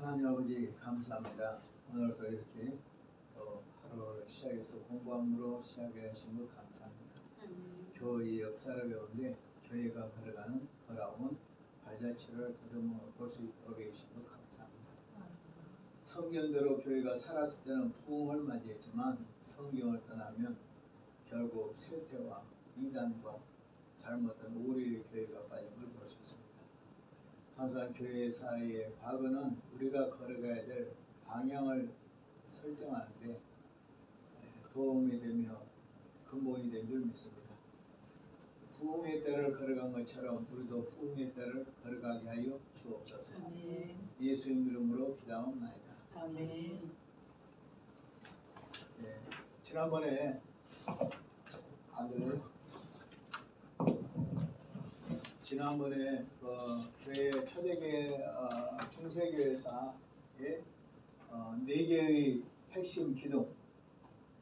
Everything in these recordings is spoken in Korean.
하나님 아버지 감사합니다. 오늘도 이렇게 또 하루를 시작해서 공부함으로 시작해 하신 것 감사합니다. 교회의 역사를 배우는데 교회가 걸어가는 걸어온 발자취를 더듬어 볼 수 있도록 해주신 것 감사합니다. 성경대로 교회가 살았을 때는 부흥을 맞이했지만 성경을 떠나면 결국 쇠퇴와 이단과 잘못된 오류의 교회가 빠진 걸 볼 수 있습니다. 항상 교회 사이의 과거는 우리가 걸어가야 될 방향을 설정하는데 도움이 되며 근본이 된 줄 믿습니다. 부흥의 때를 걸어간 것처럼 우리도 부흥의 때를 걸어가게 하여 주옵소서. 아멘. 예수님 이름으로 기도하옵나이다. 아멘. 지난번에 지난번에 교회 초대교회 중세교회사의 4개의 핵심 기둥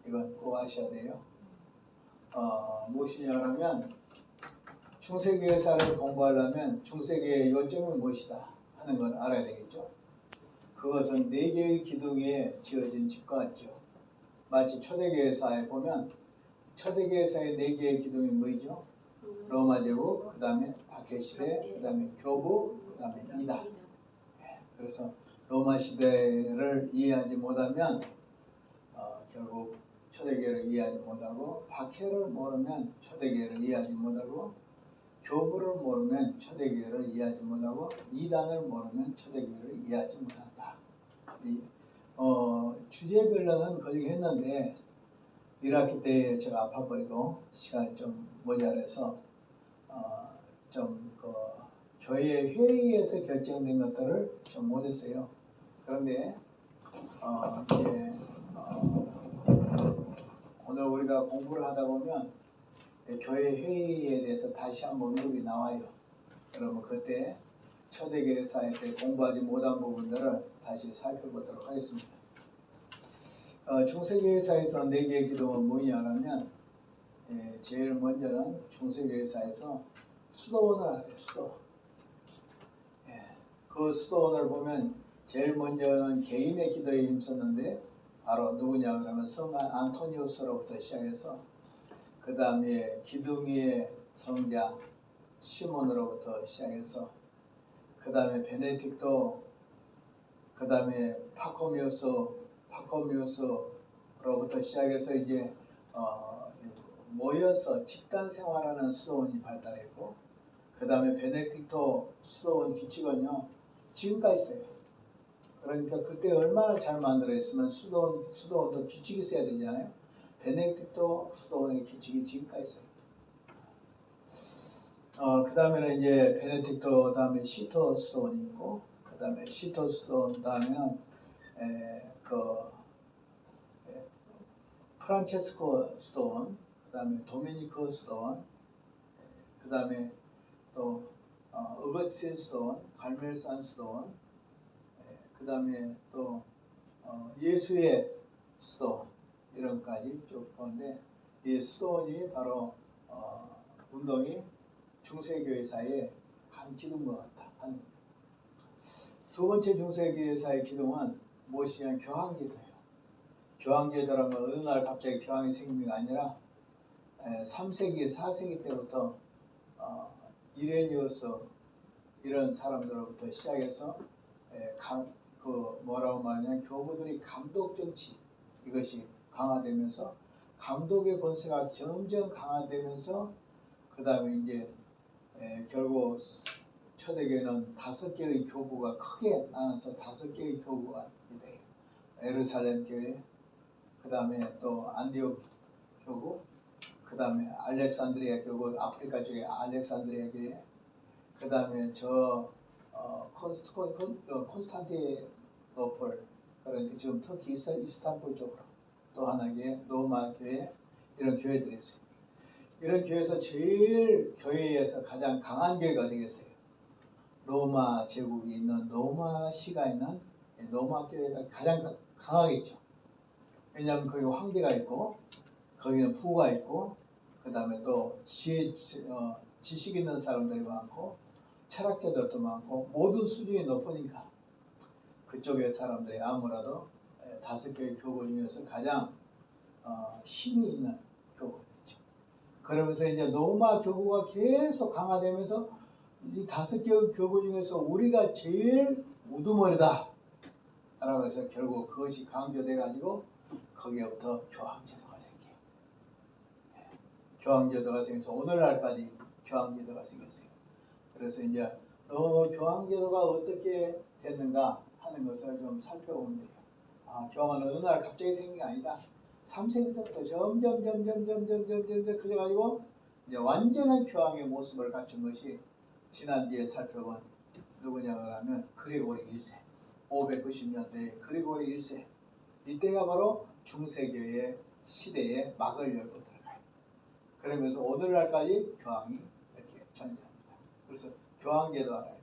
이건 꼭 아셔야 돼요. 무엇이냐면 중세교회사를 공부하려면 중세교회의 요점이 무엇이다 하는 걸 알아야 되겠죠. 그것은 4개의 기둥에 지어진 집과 같죠. 마치 초대교회사에 보면 초대교회사의 4개의 기둥이 뭐죠? 로마 제국, 그 다음에 박해시대, 그 다음에 교부, 그 다음에 이다. 그래서 로마 시대를 이해하지 못하면 결국 초대교회를 이해하지 못하고, 박해를 모르면 초대교회를 이해하지 못하고, 교부를 모르면 초대교회를 이해하지 못하고, 이단을 모르면 초대교회를 이해하지 못한다. 주제별로는 거의 했는데 1학기 때 제가 아파버리고 시간이 좀 모자라서 교회 회의에서 결정된 것들을 좀 못했어요. 그런데 이제 오늘 우리가 공부를 하다 보면 교회 회의에 대해서 다시 한번 언급이 나와요. 그러면 그때 초대교회사에 때 공부하지 못한 부분들을 다시 살펴보도록 하겠습니다. 중세교회사에서 4개의 기둥은 뭐냐면 제일 먼저는 중세교회사에서 수도원을 알아요. 수도. 그 수도원을 보면 제일 먼저는 개인의 기도에 힘썼는데 바로 누구냐 그러면 성 안토니우스로부터 시작해서 그 다음에 기둥 위의 성자 시몬으로부터 시작해서 그 다음에 베네딕토, 그 다음에 파코미우스로부터 시작해서 이제 모여서 집단 생활하는 수도원이 발달했고, 그 다음에 베네딕토 수도원 규칙은요 지금까지 있어요. 그러니까 그때 얼마나 잘 만들어 있으면 수도원도 규칙이 있어야 되잖아요. 베네딕토 수도원의 규칙이 지금까지 있어요. 그 다음에는 이제 베네딕토 다음에 시토 수도원이 있고, 그 다음에 시토 수도원 다음에는 프란체스코 수도원, 그 다음에 도미니코 수도원, 그 다음에 또 어거스틴 수도원, 갈멜산 수도원, 그 다음에 또 예수의 수도원 이런 것까지 쭉 보는데, 이 수도원이 바로 운동이 중세교회사의 한 기둥과 같다. 두 번째 중세교회사의 기둥은 무엇이냐면 교황기도예요. 교황기도라는 건 어느 날 갑자기 교황이 생긴 게 아니라 3세기, 4세기 때부터 이레니우스 이런 사람들로부터 시작해서 뭐라고 말하냐면 교부들이 감독 정치 이것이 강화되면서 감독의 권세가 점점 강화되면서 그 다음에 이제 결국 초대교회는 5개의 교부가 크게 나눠서 5개의 교부가 돼요. 예루살렘 교회, 그 다음에 또 안디옥 교부, 그 다음에 알렉산드리아 교부, 아프리카 쪽에 알렉산드리아 교회, 그 다음에 콘스탄티노플, 그러니까 지금 터키 이스탄불 쪽으로 또 하나의 로마 교회, 이런 교회들이 있어요. 이런 교회에서 제일 교회에서 가장 강한 교회가 되겠어요. 로마 제국이 있는 로마시가 있는 로마 교회가 가장 강하겠죠. 왜냐하면 거기 황제가 있고 거기는 부가 있고 그 다음에 또 지식 있는 사람들이 많고 철학자들도 많고 모든 수준이 높으니까 그쪽의 사람들이 아무래도 5개의 교구 중에서 가장 힘이 있는 교구겠죠. 그러면서 이제 로마 교구가 계속 강화되면서 이 5개의 교구 중에서 우리가 제일 우두머리다 라고 해서 결국 그것이 강조돼 가지고 거기에부터 교황제도가 생겨요. 교황제도가 생겨서 오늘날까지 교황제도가 생겼어요. 그래서 이제 교황제도가 어떻게 됐는가 하는 것을 좀 살펴보면 돼요. 교황은 어느 날 갑자기 생긴 게 아니다. 3세기서부터 점점 그래가지고 이제 완전한 교황의 모습을 갖춘 것이 지난주에 살펴본 누구냐 하면 그리고리 1세 590년대에 그리고리 1세 이때가 바로 중세교의 시대에 막을 열고 들어가요. 그러면서 오늘날까지 교황이 이렇게 존재합니다. 그래서 교황제도 알아야 돼요.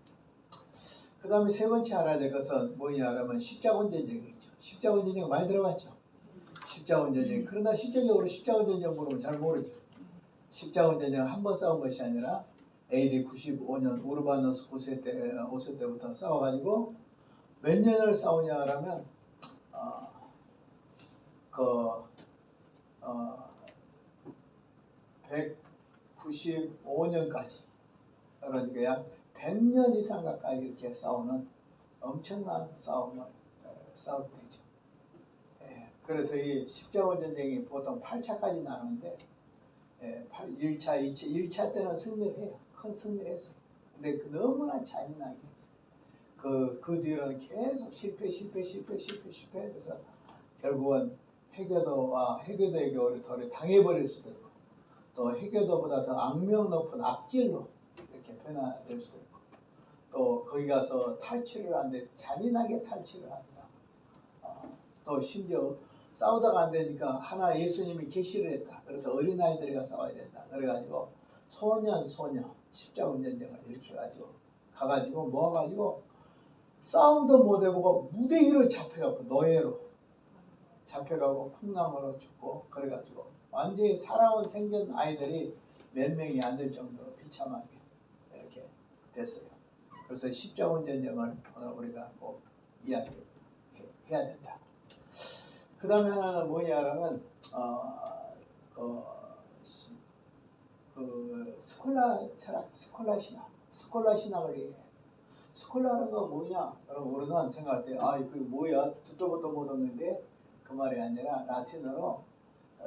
그 다음에 세 번째 알아야 될 것은 뭐냐 하면 십자군 전쟁이죠. 십자군 전쟁 많이 들어봤죠. 십자군 전쟁. 그러나 실제적으로 십자군 전쟁 모르면 잘 모르죠. 십자군 전쟁 한 번 싸운 것이 아니라 AD 95년 우르바누스 5세 때부터 싸워가지고 몇 년을 싸우냐 하면 195년까지 그러니까 약 100년 이상 가까이 이렇게 싸우는 엄청난 싸움을 싸우게 되죠. 그래서 이 십자군 전쟁이 보통 8차까지 나누는데 1차, 2차, 1차 때는 승리를 해요. 큰 승리를 했어요. 근데 너무나 잔인하게 했어요. 그 뒤로는 계속 실패해서 결국은 해교도의 교리를 당해버릴 수도 있고 또 해교도보다 더 악명 높은 악질로 이렇게 변화될 수도 있고 또 거기 가서 탈취를 하는데 잔인하게 탈취를 합니다. 또 심지어 싸우다가 안 되니까 하나 예수님이 계시를 했다. 그래서 어린아이들과 싸워야 된다. 그래가지고 소년 십자군 전쟁을 일으켜가지고 가가지고 모아가지고 싸움도 못 해보고 무대 위로 잡혀가고 노예로 잡혀가고 풍랑으로 죽고 그래가지고 완전히 살아온 생전 아이들이 몇 명이 안 될 정도로 비참하게 이렇게 됐어요. 그래서 십자군 전쟁을 오늘 우리가 꼭 이야기해야 된다. 그 다음에 하나는 뭐냐면 스콜라 철학, 스콜라 신학을 얘기해요. 스콜라는 건 뭐냐? 여러분 우리는 생각할 때 그게 뭐야? 듣도 보도 못 듣는데 그 말이 아니라 라틴어로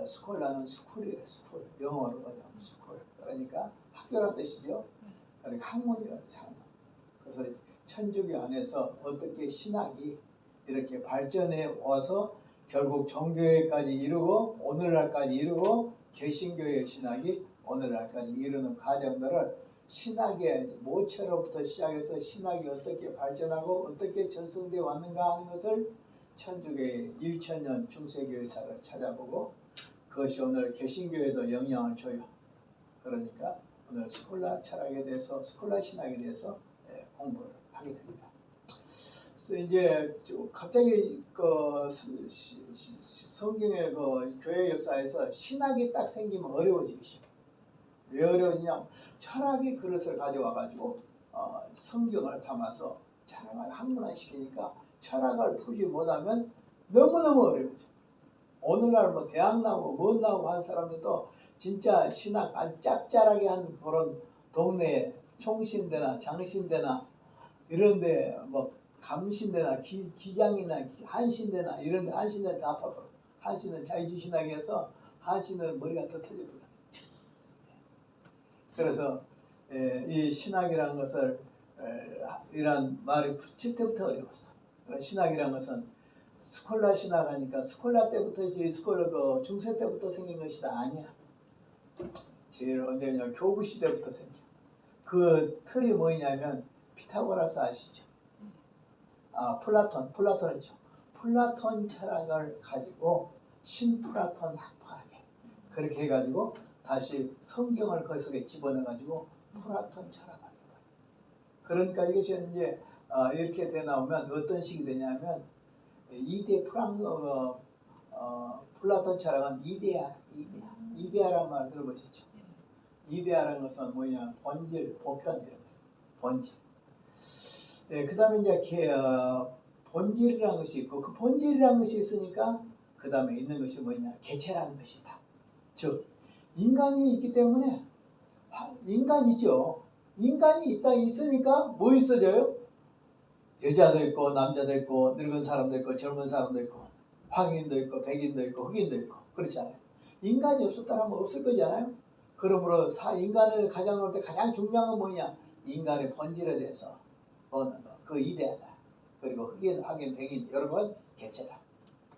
스콜라는 스쿨이에요. 스쿨. 영어로 뭐냐? 스쿨. 그러니까 학교란 뜻이죠. 그러니까 학문이라는 단어. 그래서 천주교 안에서 어떻게 신학이 이렇게 발전해 와서 결국 종교회까지 이루고 오늘날까지 이루고 개신교의 신학이 오늘날까지 이루는 과정들을 신학의 모체로부터 시작해서 신학이 어떻게 발전하고 어떻게 전승되어 왔는가 하는 것을 천주교의 1000년 중세교회사를 찾아보고 그것이 오늘 개신교에도 영향을 줘요. 그러니까 오늘 스콜라 철학에 대해서 스콜라 신학에 대해서 공부를 하게 됩니다. 그래서 이제 갑자기 성경의 교회 역사에서 신학이 딱 생기면 어려워지기 시작해요. 왜 어려워지냐? 철학의 그릇을 가져와가지고 성경을 담아서 철학을 학문화시키니까 철학을 풀지 못하면 너무너무 어려워져. 오늘날 뭐 대학 나오고 뭐 나오고 한 사람들도 진짜 신학 아주 짭짤하게 한 그런 동네에 총신대나 장신대나 이런데 뭐 감신대나 기장이나 한신대나 이런데 한신대는 다 아파버려. 한신은 자유주신하게 해서 한신은 머리가 더 터져버려. 그래서 이 신학이라는 것을 이란 말이 붙일 때부터 어려웠어. 신학이라는 것은 스콜라 신학하니까 스콜라 때부터 스콜라 중세 때부터 생긴 것이다 아니야. 제일 언제냐 교부 시대부터 생겨. 그 틀이 뭐냐면 피타고라스 아시죠? 플라톤이죠. 플라톤 철학을 가지고 신플라톤 학파하게 그렇게 해가지고 다시 성경을 그 속에 집어넣어가지고 플라톤 철학하는 거예요. 그러니까 이것이 이제 이렇게 돼 나오면 어떤 식이 되냐면 플라톤 철학은 이데아라는 말 들어보셨죠? 이데아라는 것은 뭐냐 본질, 보편 이런 거예요. 본질. 그 다음에 이제 본질이라는 것이 있고 그 본질이라는 것이 있으니까 그 다음에 있는 것이 뭐냐? 개체라는 것이다. 즉 인간이 있기 때문에 인간이죠. 인간이 있으니까 뭐 있어져요? 여자도 있고 남자도 있고 늙은 사람도 있고 젊은 사람도 있고 황인도 있고 백인도 있고 흑인도 있고 그렇잖아요. 인간이 없었다면 없을 거잖아요. 그러므로 인간을 가장할 때 가장 중요한 건 뭐냐? 인간의 본질에 대해서 보는 거. 그 이데아다. 그리고 흑인, 황인, 백인 여러 건 개체다.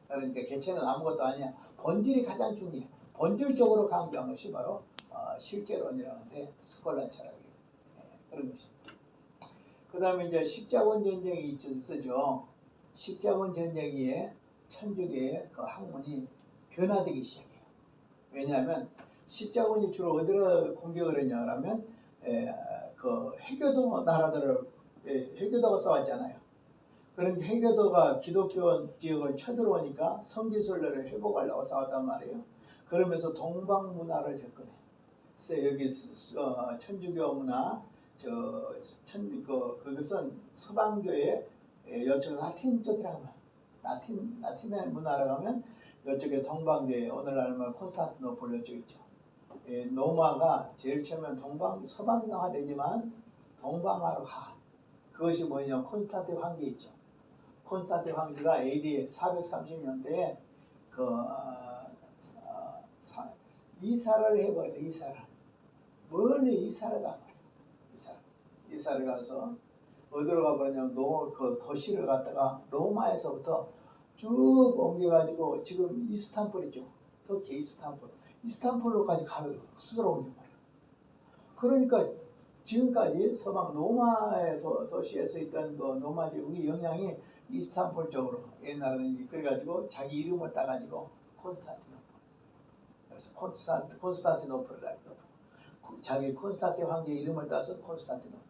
그러니까 개체는 아무것도 아니야. 본질이 가장 중요해. 본질적으로 강조한 것이 바로 실제론이라는데 스콜란 철학이에요. 그런 것입니다. 그 다음에 이제 십자군 전쟁이 있었죠. 십자군 전쟁에 천주교의 그 학문이 변화되기 시작해요. 왜냐하면 십자군이 주로 어디로 공격을 했냐 그러면 그 해교도 나라들을 해교도가 싸웠잖아요. 그런데 해교도가 기독교 지역을 쳐들어오니까 성지순례를 회복하려고 싸웠단 말이에요. 그러면서 동방 문화를 접근해. 여기 천주교 문화, 그것은 서방교의 여쪽 라틴 쪽이라고 해요. 라틴의 문화라고 하면 이쪽에 동방교회, 오늘날 말 콘스탄티노플 이쪽 있죠. 로마가 제일 처음엔 서방화가 되지만 동방화로 가. 그것이 뭐냐? 콘스탄틴 황제 있죠. 콘스탄틴 황제가 AD 430년대에 이사를 해버려요. 멀리 이사를 가버려요. 이사를 가서 어디로 가버렸냐면 그 도시를 갖다가 로마에서부터 쭉 옮겨가지고 지금 이스탄불 있죠. 터키 이스탄불로까지 가버려요. 수도로 옮겨버려요. 그러니까 지금까지 서방 로마의 도시에서 있던 그 로마 제국의 영향이 이스탄불 쪽으로 옛날에는 그래가지고 자기 이름을 따가지고 콘스탄티노플. 그래서 콘스탄티노플이라고 자기 콘스탄틴 황제 이름을 따서 콘스탄티노플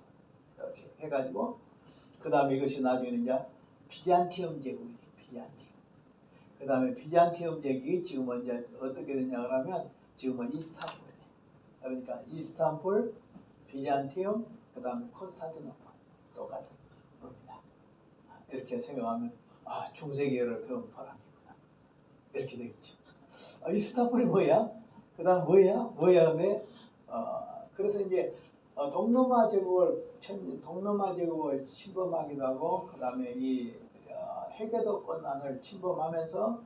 이렇게 해가지고 그 다음에 이것이 나중에는 이제 비잔티움 제국이 돼. 그 다음에 비잔티움 제국이 지금은 이제 어떻게 되냐 그러면 지금은 이스탄불이 돼. 그러니까 이스탄불, 비잔티움, 그 다음에 콘스탄티노플 똑같은 겁니다. 이렇게 생각하면 중세기를 배운 보람이구나 이렇게 되겠죠. 이스탄불이 뭐야? 그 다음 뭐야? 근데 그래서 이제 동로마 제국을 침범하기도 하고 그 다음에 이 해계도권안을 침범하면서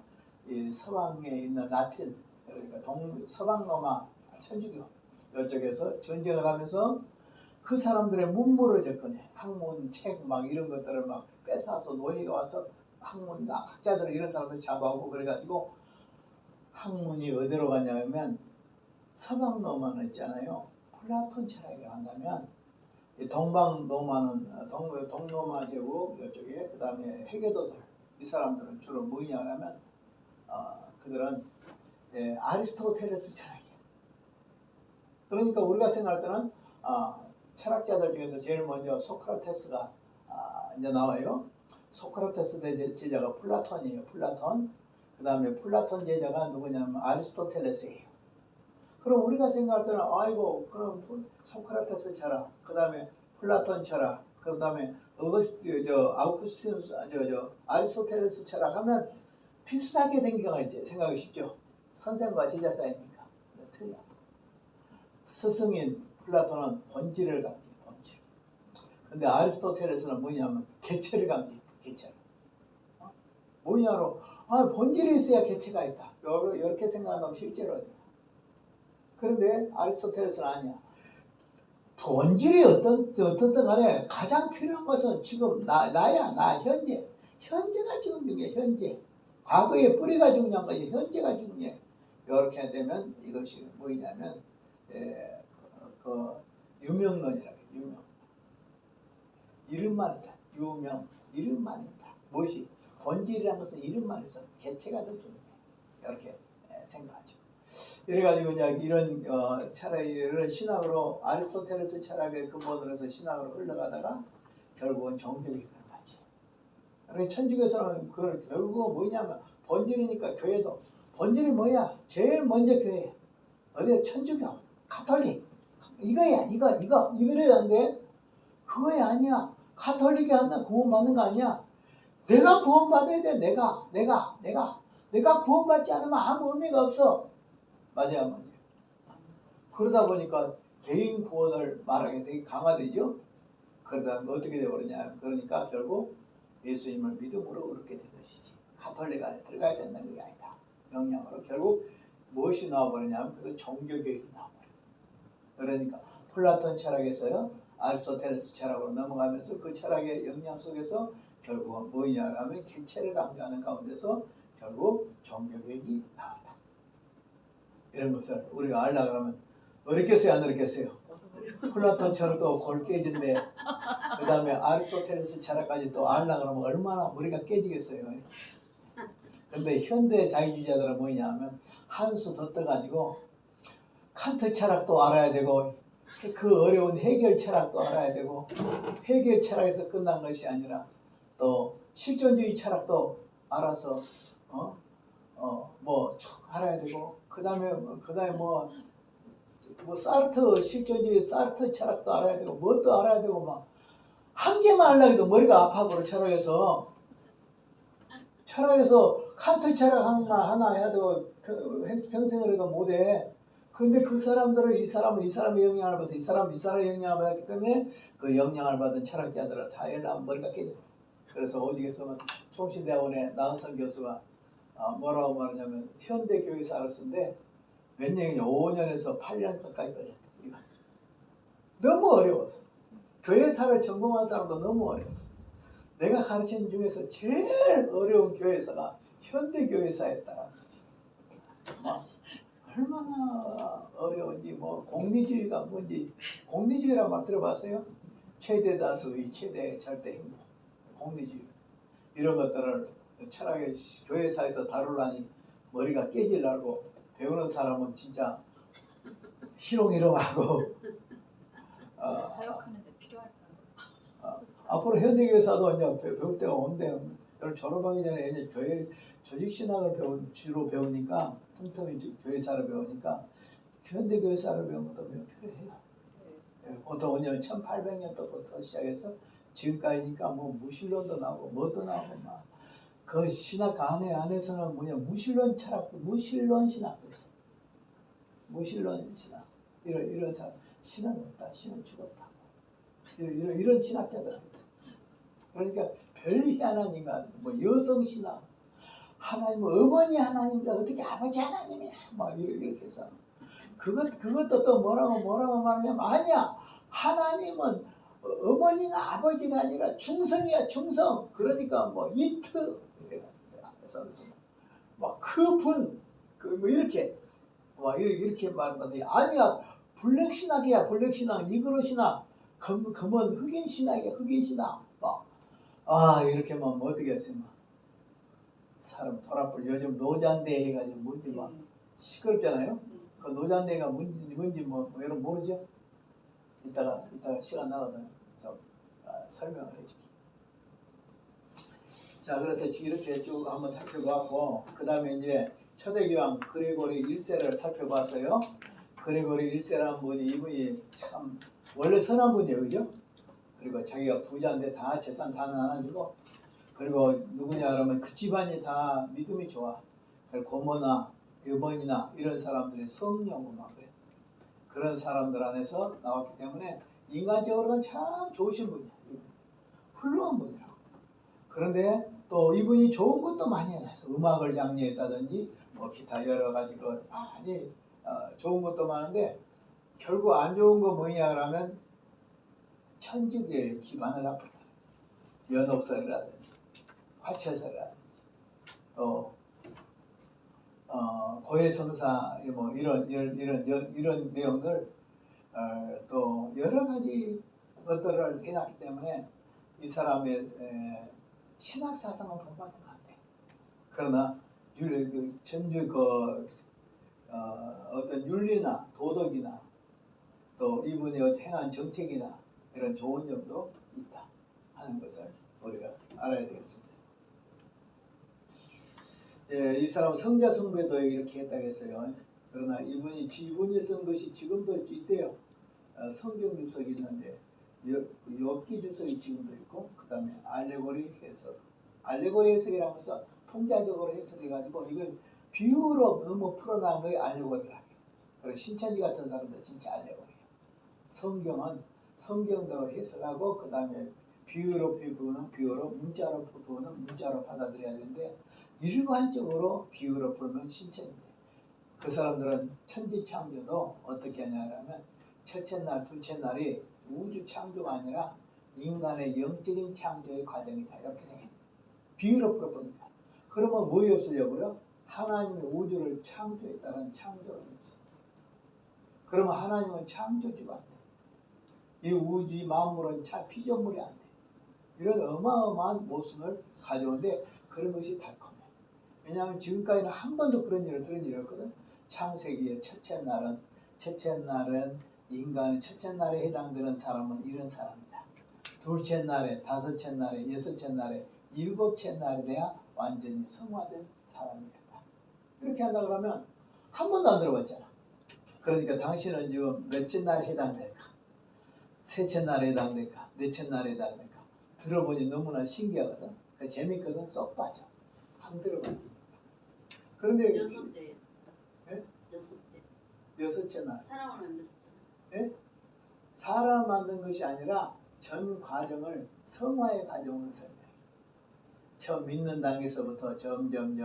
이 서방에 있는 라틴 그러니까 서방 로마 천주교 이쪽에서 전쟁을 하면서 그 사람들의 문물을 접근해. 학문, 책 막 이런 것들을 막 뺏어서 노예가 와서 학문, 학자들 이런 사람들 잡아오고 그래가지고 학문이 어디로 가냐면 서방 로마는 있잖아요. 플라톤 철학이라고 한다면 동방 로마는 동로마 제국 이쪽에 그 다음에 해계도들 이 사람들은 주로 뭐냐 하면 그들은 아리스토텔레스 철학이에요. 그러니까 우리가 생각할 때는 철학자들 중에서 제일 먼저 소크라테스가 이제 나와요. 소크라테스 제자가 플라톤이에요. 플라톤. 그 다음에 플라톤 제자가 누구냐면 아리스토텔레스예요. 그럼 우리가 생각할 때는 그럼 소크라테스 철학, 그 다음에 플라톤 철학, 그 다음에 아리스토텔레스 철학 하면 비슷하게 된 경우가 있지. 생각이 쉽죠. 선생과 제자 사이니까. 틀려. 스승인 플라톤은 본질을 강조해. 본질. 근데 아리스토텔레스는 뭐냐면 개체를 강조해. 개체를. 뭐냐로 본질이 있어야 개체가 있다. 이렇게 생각하면 실제로. 그런데 아리스토텔레스는 아니야. 본질이 어떻든 간에 가장 필요한 것은 지금 나야. 현재가 지금 중요해. 현재. 과거의 뿌리가 중요한 것이 현재가 중요해. 이렇게 되면 이것이 뭐냐면 유명론이라고 해요. 유명. 이름만 있다. 이름만 있다. 무엇이? 본질이라는 것은 이름만 있어. 개체가 더 중요해. 이렇게 생각하죠. 이래가지고 이제 이런 철학을 신학으로 아리스토텔레스 철학의 근본으로 해서 신학으로 흘러가다가 결국은 종교에 가지. 그러니까 천주교에서는 그걸 결국은 뭐냐면 본질이니까 교회도 본질이 뭐야? 제일 먼저 교회. 어디 천주교, 가톨릭 이거야. 이거래야 하는데 그거야 아니야. 가톨릭이 한다 구원 받는 거 아니야. 내가 구원받아야 돼. 내가 구원받지 않으면 아무 의미가 없어. 맞아요, 맞아요. 그러다 보니까 개인 구원을 말하게 되게 강화되죠. 그러다 어떻게 되어버리냐. 그러니까 결국 예수님을 믿음으로 얻게 된 것이지. 가톨릭 안에 들어가야 된다는 게 아니다. 영향으로 결국 무엇이 나와버리냐면 그래서 종교개혁이 나와버려요. 그러니까 플라톤 철학에서요, 아리스토텔레스 철학으로 넘어가면서 그 철학의 영향 속에서 결국은 뭐냐 하면 개체를 강조하는 가운데서 결국 종교개혁이 나왔다. 이런 것을 우리가 알려고 하면 어렵겠어요, 안 어렵겠어요? 플라톤 철학도 골 깨진데 그 다음에 아리스토텔레스 철학까지 또 알려고 하면 얼마나 머리가 깨지겠어요. 근데 현대 자유주의자들은 뭐냐 하면 한 수 더 떠가지고 칸트 철학도 알아야 되고 그 어려운 해결 철학도 알아야 되고 해결 철학에서 끝난 것이 아니라 또 실존주의 철학도 알아서 뭐 알아야 되고 그 다음에 뭐 사르트 실존주의 사르트 철학도 알아야 되고 뭣도 알아야 되고 막 한 개만 하려고 해도 머리가 아파버려. 철학에서 칸트 철학 하나 해야 되고 평생을 해도 못해. 근데 그 사람들은 이 사람의 영향을 받아서 이 사람의 영향을 받았기 때문에 그 영향을 받은 철학자들은 다 열나면 머리가 깨져. 그래서 오직에서는 총신대학원의 나은성 교수가 뭐라고 말하냐면 현대 교회사를 쓴데 몇 년이냐 5년에서 8년 가까이 걸렸다. 너무 어려워서. 교회사를 전공한 사람도 너무 어려웠어. 내가 가르치는 중에서 제일 어려운 교회사가 현대교회사였다라는 거지. 얼마나 어려운지 뭐 공리주의가 뭔지 공리주의란 말 들어봤어요? 최대 다수의 최대 절대 행복 공리주의 이런 것들을 철학의 교회사에서 다루려니 머리가 깨지려고 배우는 사람은 진짜 희롱희롱하고 사역하는데 필요할까요? 앞으로 현대교회사도 이제 배울 때가 온대요. 졸업하기 전에 이제 교회 조직신학을 주로 배우니까 틈틈이 교회사를 배우니까 현대교회사를 배우는 것도 매우 필요해요. 보통 1800년도부터 시작해서 지금까지니까 뭐 무신론도 나오고 뭐도 나오고 막 그 신학 안에서는 무신론 철학도 무신론 신학도 있어. 무신론 신학 이런 사람 신은 없다, 신은 죽었다. 이런 신학자들 있어. 그러니까 별 희한한 인간, 뭐 여성 신학, 하나님 어머니 하나님과 어떻게 아버지 하나님이야, 막 이렇게 해서 그것도 또 뭐라고 말하냐면 아니야 하나님은 어머니나 아버지가 아니라 중성이야 중성. 그러니까 뭐 이트 그래서 막 그분 뭐 이렇게 막 이렇게 말하는데 아니야 블랙 신학이야 블랙 신학 니그로 신학 검은 흑인 신학이야 흑인 신학 막 이렇게만 뭐 어떻게 했으면 사람 돌아볼 요즘 노잔대 해가지고 뭔지 막 시끄럽잖아요. 그 노잔대가 뭔지 뭐 여러분 모르죠? 이따가 시간 나가면 설명을 해줄게. 자, 그래서 이렇게 쭉 한번 살펴봤고, 그 다음에 이제 초대교황 그레고리 1세를 살펴봤어요. 그레고리 1세라는 분이 이분이 참 원래 선한 분이에요, 그죠? 그리고 자기가 부자인데 다 재산 다 나눠주고, 그리고 누구냐 그러면 그 집안이 다 믿음이 좋아. 고모나 어머니나 이런 사람들이 성령구만 그래. 그런 사람들 안에서 나왔기 때문에 인간적으로는 참 좋으신 분이야. 훌륭한 분이라고. 그런데 또 이분이 좋은 것도 많이 해놨어. 음악을 장려했다든지 뭐 기타 여러 가지 걸 많이 좋은 것도 많은데 결국 안 좋은 거 뭐냐 그러면 천주교의 기반을 나쁘다. 연옥설이라든지 화채설이라든지 또 고해성사 뭐 이런 내용들 또 여러 가지 것들을 해놨기 때문에 이 사람의 신학 사상을 본받는 것 같아요. 그러나 전주 어떤 윤리나 도덕이나 또 이분이 행한 정책이나 이런 좋은 점도 있다 하는 것을 우리가 알아야 되겠습니다. 이 사람은 성자 숭배도 이렇게 했다고 했어요. 그러나 이분이 쓴 것이 지금도 있대요. 성경 주석이 있는데 엽기 주석이 지금도 있고 그 다음에 알레고리 해석 알레고리 해석이라고 해서 통자적으로 해석해가지고 이걸 비유로 너무 풀어나간 거에 알레고리라고. 그리고 신천지 같은 사람들 진짜 알레고리예요. 성경은 성경대로 해석하고 그 다음에 비유로 풀면 비유로, 문자로 풀면 문자로 받아들여야 되는데 일관적으로 비유로 풀면 신천지. 그 사람들은 천지 창조도 어떻게 하냐면 첫째 날, 둘째 날이 우주 창조가 아니라 인간의 영적인 창조의 과정이다. 이렇게 돼. 비유로 풀어보니까. 그러면 뭐에 없으려고요? 하나님의 우주를 창조했다는 창조가 없어. 그러면 하나님은 창조주가 안 돼. 이 우주, 이 만물은 피조물이 안 돼. 이런 어마어마한 모순을 가져오는데 그런 것이 달콤해. 왜냐하면 지금까지는 한 번도 그런 일이 없거든. 창세기의 첫째 날은 인간의 첫째 날에 해당되는 사람은 이런 사람이다. 둘째 날에, 다섯째 날에, 여섯째 날에, 일곱째 날에 돼야 완전히 성화된 사람이 된다. 이렇게 한다 그러면 한 번도 안 들어봤잖아. 그러니까 당신은 지금 몇째 날에 해당될까? 셋째 날에 해당될까? 넷째 날에 해당될까? 들어보니 너무나 신기하거든. 재밌거든. 쏙 빠져. 안 들어봤어. 그런데 여섯째. 예? 여섯째. 여섯째 날. 사람을 만들었잖아. 예? 사람을 만든 것이 아니라 전 과정을 성화의 과정으로 설명해. 처음 믿는 단계에서부터 점점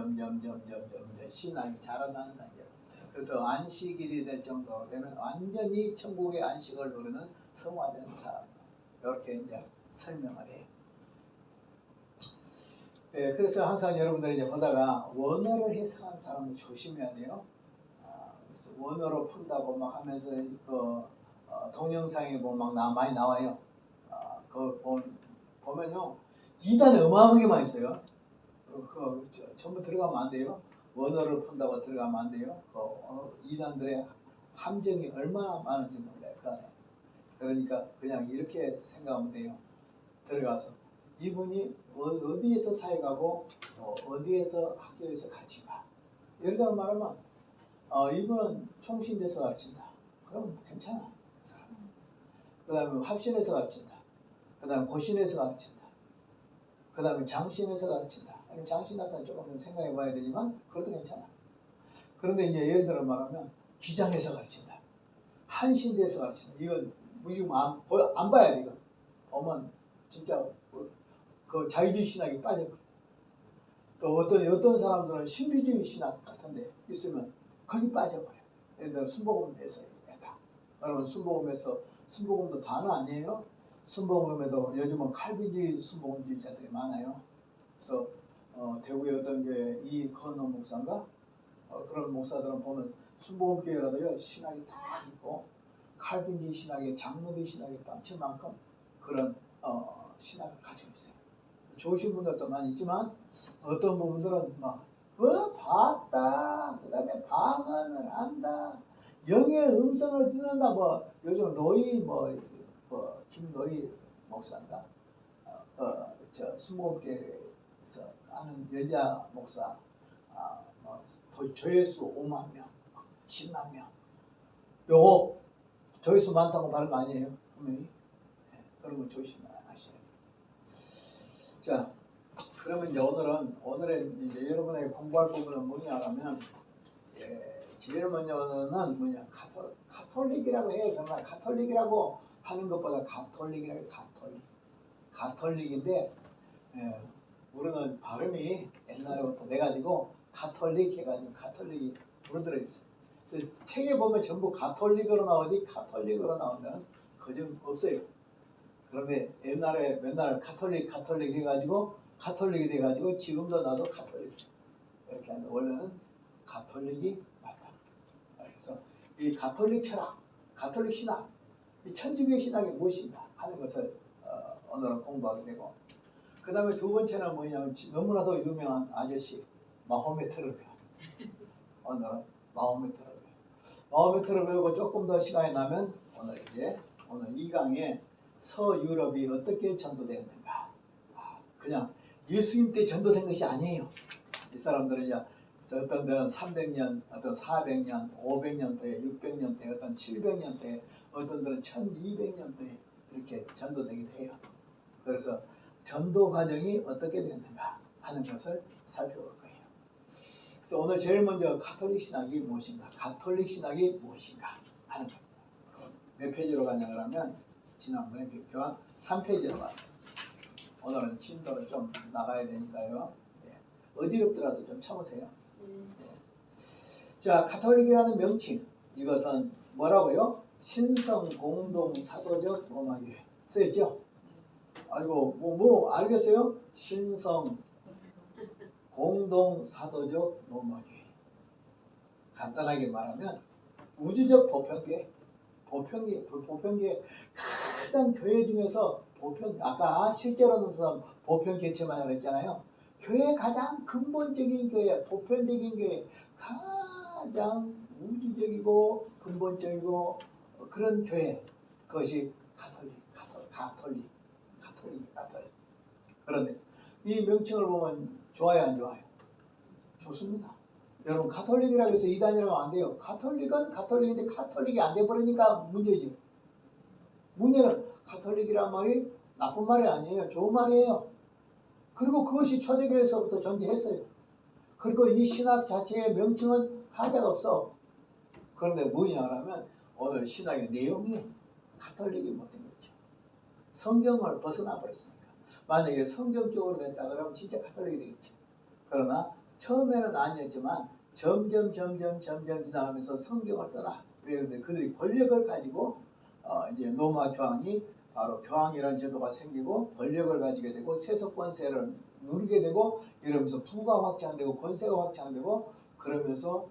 신앙이 자라나는 단계로. 그래서 안식일이 될 정도로 되면 완전히 천국의 안식을 누리는 성화된 사람. 이렇게 이제 설명을 해요. 예, 그래서 항상 여러분들이 이제 보다가 원어를 해석한 사람은 조심해야 돼요. 그래서 원어로 푼다고 막 하면서 동영상에 보면 막 많이 나와요. 보면요 이단에 어마어마하게 많이 있어요. 전부 들어가면 안 돼요. 원어를 푼다고 들어가면 안 돼요. 이단들의 함정이 얼마나 많은지 몰라요. 그러니까 그냥 이렇게 생각하면 돼요. 들어가서 이분이 어디에서 사역하고 어디에서 학교에서 같이 가. 예를 들어 말하면 이분은 총신대에서 가르친다. 그럼 괜찮아. 그 다음에 합신에서 가르친다. 그 다음에 고신에서 가르친다. 그 다음에 장신에서 가르친다. 장신 같은 건 조금 생각해 봐야 되지만 그래도 괜찮아. 그런데 이제 예를 들어 말하면 기장에서 가르친다. 한신대에서 가르친다. 이건 안 봐야 돼. 이건 보면 진짜 그 자유주의 신학이 빠져버려. 또 어떤 사람들은 신비주의 신학 같은데 있으면 거기 빠져버려. 예를 들어 순복음에서 했다. 그러면 순복음도 다는 아니에요. 순복음에도 요즘은 칼빈주의 순복음주의자들이 많아요. 그래서 대구의 어떤 교회 이건호 목사인가 그런 목사들은 보면 순복음교회라도요 신학이 딱 있고 칼빈주의 신학의 장로비 신학이 빵칠 만큼 그런 신학을 가지고 있어요. 좋으신 분들도 많이 있지만 어떤 부분들은 봤다. 그 다음에 방언을 한다. 영의 음성을 듣는다. 요즘 김노희 목사인가? 순복음교회에서 아는 여자 목사, 조회수 5만 명, 10만 명. 요거 조회수 많다고 발음 아니에요? 분명히. 그런 거 조심하셔야 돼요. 자, 그러면 이제 오늘의 이제 여러분의 공부할 부분은 뭐냐면, 제일 먼저는 뭐냐, 가톨릭이라고 해요. 정말 가톨릭이라고 하는 것보다 가톨릭인데, 우리는 발음이 옛날부터 돼가지고 가톨릭 해가지고 가톨릭이 불어들어 있어요. 책에 보면 전부 가톨릭으로 나오지 가톨릭으로 나온다는 거점 없어요. 그런데 옛날에 맨날 가톨릭 해가지고 가톨릭이 돼가지고 지금도 나도 가톨릭 이렇게 하는데 원래는 가톨릭이 맞다. 그래서 이 가톨릭 철학, 가톨릭 신학, 이 천주교 신학이 무엇인가 하는 것을 오늘은 공부하게 되고 그 다음에 두 번째는 뭐냐면 너무나도 유명한 아저씨 마호메트를 배워. 오늘은 마호메트를 배우고 조금 더 시간이 나면 오늘 이 강의에 서유럽이 어떻게 전도되었는가. 그냥 예수님 때 전도된 것이 아니에요. 이 사람들은 어떤 데는 300년, 어떤 400년, 500년도에, 600년도에, 어떤 700년도에, 어떤 데는 1200년도에 이렇게 전도되기도 해요. 그래서 전도 과정이 어떻게 됐는가 하는 것을 살펴볼 거예요. 그래서 오늘 제일 먼저 가톨릭 신학이 무엇인가, 가톨릭 신학이 무엇인가 하는 겁니다. 몇 페이지로 가냐 그러면 지난번에 교환 3페이지로 갔어요. 오늘은 진도를 좀 나가야 되니까요. 네. 어지럽더라도 좀 참으세요. 네. 자, 가톨릭이라는 명칭, 이것은 뭐라고요? 신성 공동 사도적 로마교회 써있죠? 아이고 뭐 알겠어요? 신성 공동 사도적 로마교회. 간단하게 말하면 우주적 보편교회. 보편교회 가장 교회 중에서 아까 실제로는 보편 개체만 했잖아요. 교회 가장 근본적인 교회, 보편적인 교회, 가장 우주적이고 근본적이고 그런 교회, 그것이 가톨릭. 그런데 이 명칭을 보면 좋아요, 안 좋아요? 좋습니다. 여러분, 가톨릭이라고 해서 이단이라고 안 돼요. 가톨릭은 가톨릭인데 가톨릭이 안 돼버리니까 문제지. 문제는 가톨릭이란 말이 나쁜 말이 아니에요. 좋은 말이에요. 그리고 그것이 초대교회에서부터 존재했어요. 그리고 이 신학 자체의 명칭은 하자가 없어. 그런데 뭐냐면 오늘 신학의 내용이 가톨릭이 못된 거죠. 성경을 벗어나 버렸으니까. 만약에 성경 쪽으로 됐다 그러면 진짜 가톨릭이 되겠죠. 그러나 처음에는 아니었지만 점점 지나가면서 성경을 떠나. 왜? 그들이 권력을 가지고 이제 로마 교황이 바로 교황이라는 제도가 생기고 권력을 가지게 되고 세속 권세를 누리게 되고 이러면서 부가 확장되고 권세가 확장되고 그러면서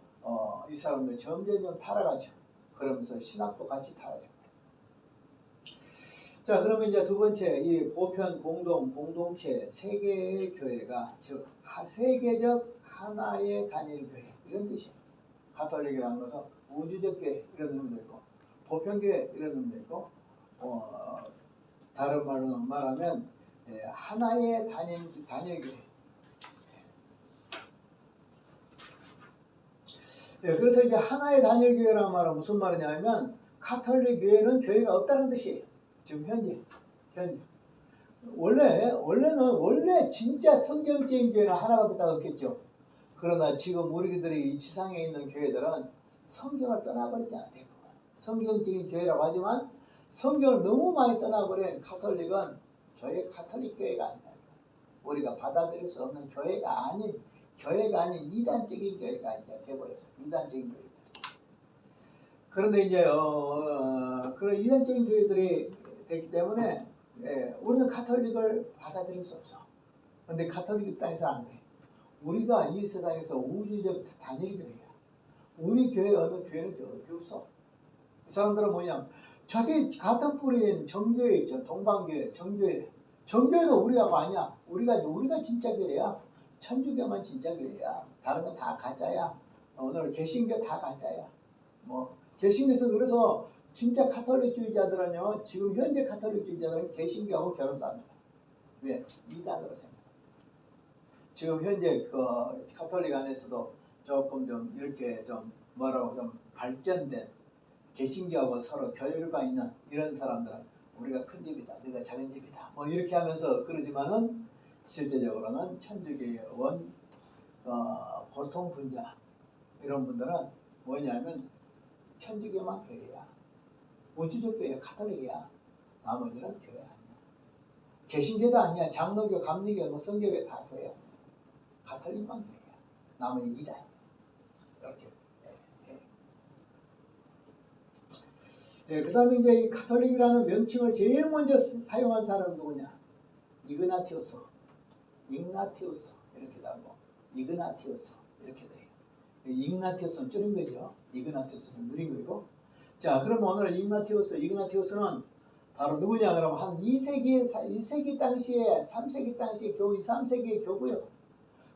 이 사람들 점점 타락하죠. 그러면서 신학도 같이 타락해요. 자, 그러면 이제 두 번째, 이 보편 공동체 세계의 교회가 즉 세계적 하나의 단일 교회 이런 뜻이에요. 가톨릭이라는 것은 우주적 교회 이런 의미도 있고 보편 교회 이런 의미도 있고 다른 말로 말하면 하나의 단일 교회. 그래서 이제 하나의 단일 교회라는 말은 무슨 말이냐면 가톨릭 교회는 교회가 없다는 뜻이에요. 지금 현재. 원래 진짜 성경적인 교회는 하나밖에 딱 없겠죠. 그러나 지금 우리들이 이 지상에 있는 교회들은 성경을 떠나버렸잖아요. 성경적인 교회라고 하지만 성경을 너무 많이 떠나버린 가톨릭은 가톨릭 교회가 아니야. 우리가 받아들일 수 없는 교회가 아닌 이단적인 교회가 이제 돼버렸어. 이단적인 교회들. 그런데 이제 그런 이단적인 교회들이 됐기 때문에 우리는 가톨릭을 받아들일 수 없어. 그런데 가톨릭 입장에서 안 그래. 우리가 이 세상에서 우주적 단일 교회야. 우리 교회 어느 교회는 없어. 이 사람들은 뭐냐? 자기 같은 뿌리인 정교회 있죠. 동방교회, 정교회. 정교회는 우리하고 아니야. 우리가 진짜 교회야. 천주교만 진짜 교회야. 다른 건 다 가짜야. 오늘 개신교 다 가짜야. 개신교에서 그래서 진짜 가톨릭주의자들은요. 지금 현재 가톨릭주의자들은 개신교하고 결혼도 안 해요. 왜? 이단으로 생각해요. 지금 현재 가톨릭 안에서도 조금 좀 이렇게 좀 발전된 개신교하고 서로 교류가 있는 이런 사람들은 우리가 큰 집이다, 네가 작은 집이다, 이렇게 하면서 그러지만은 실제적으로는 천주교의 보통 분자 이런 분들은 뭐냐면 천주교만 교회야, 우주적 교회, 가톨릭이야. 나머지는 교회 아니야. 개신교도 아니야. 장로교, 감리교, 성교교 다 교회 아니야. 가톨릭만 교회야. 나머지 이단이야. 이렇게. 그 다음에 이제 이 가톨릭이라는 명칭을 제일 먼저 사용한 사람은 누구냐? 이그나티우스 이렇게 나고 이그나티우스 이렇게 돼요. 이그나티우스는 줄인 거죠. 이그나티우스는 느린 거고. 자, 그럼 오늘 이그나티우스는 바로 누구냐? 그러면 한 2세기 당시에 3세기 당시에 교우 3세기의 교구요.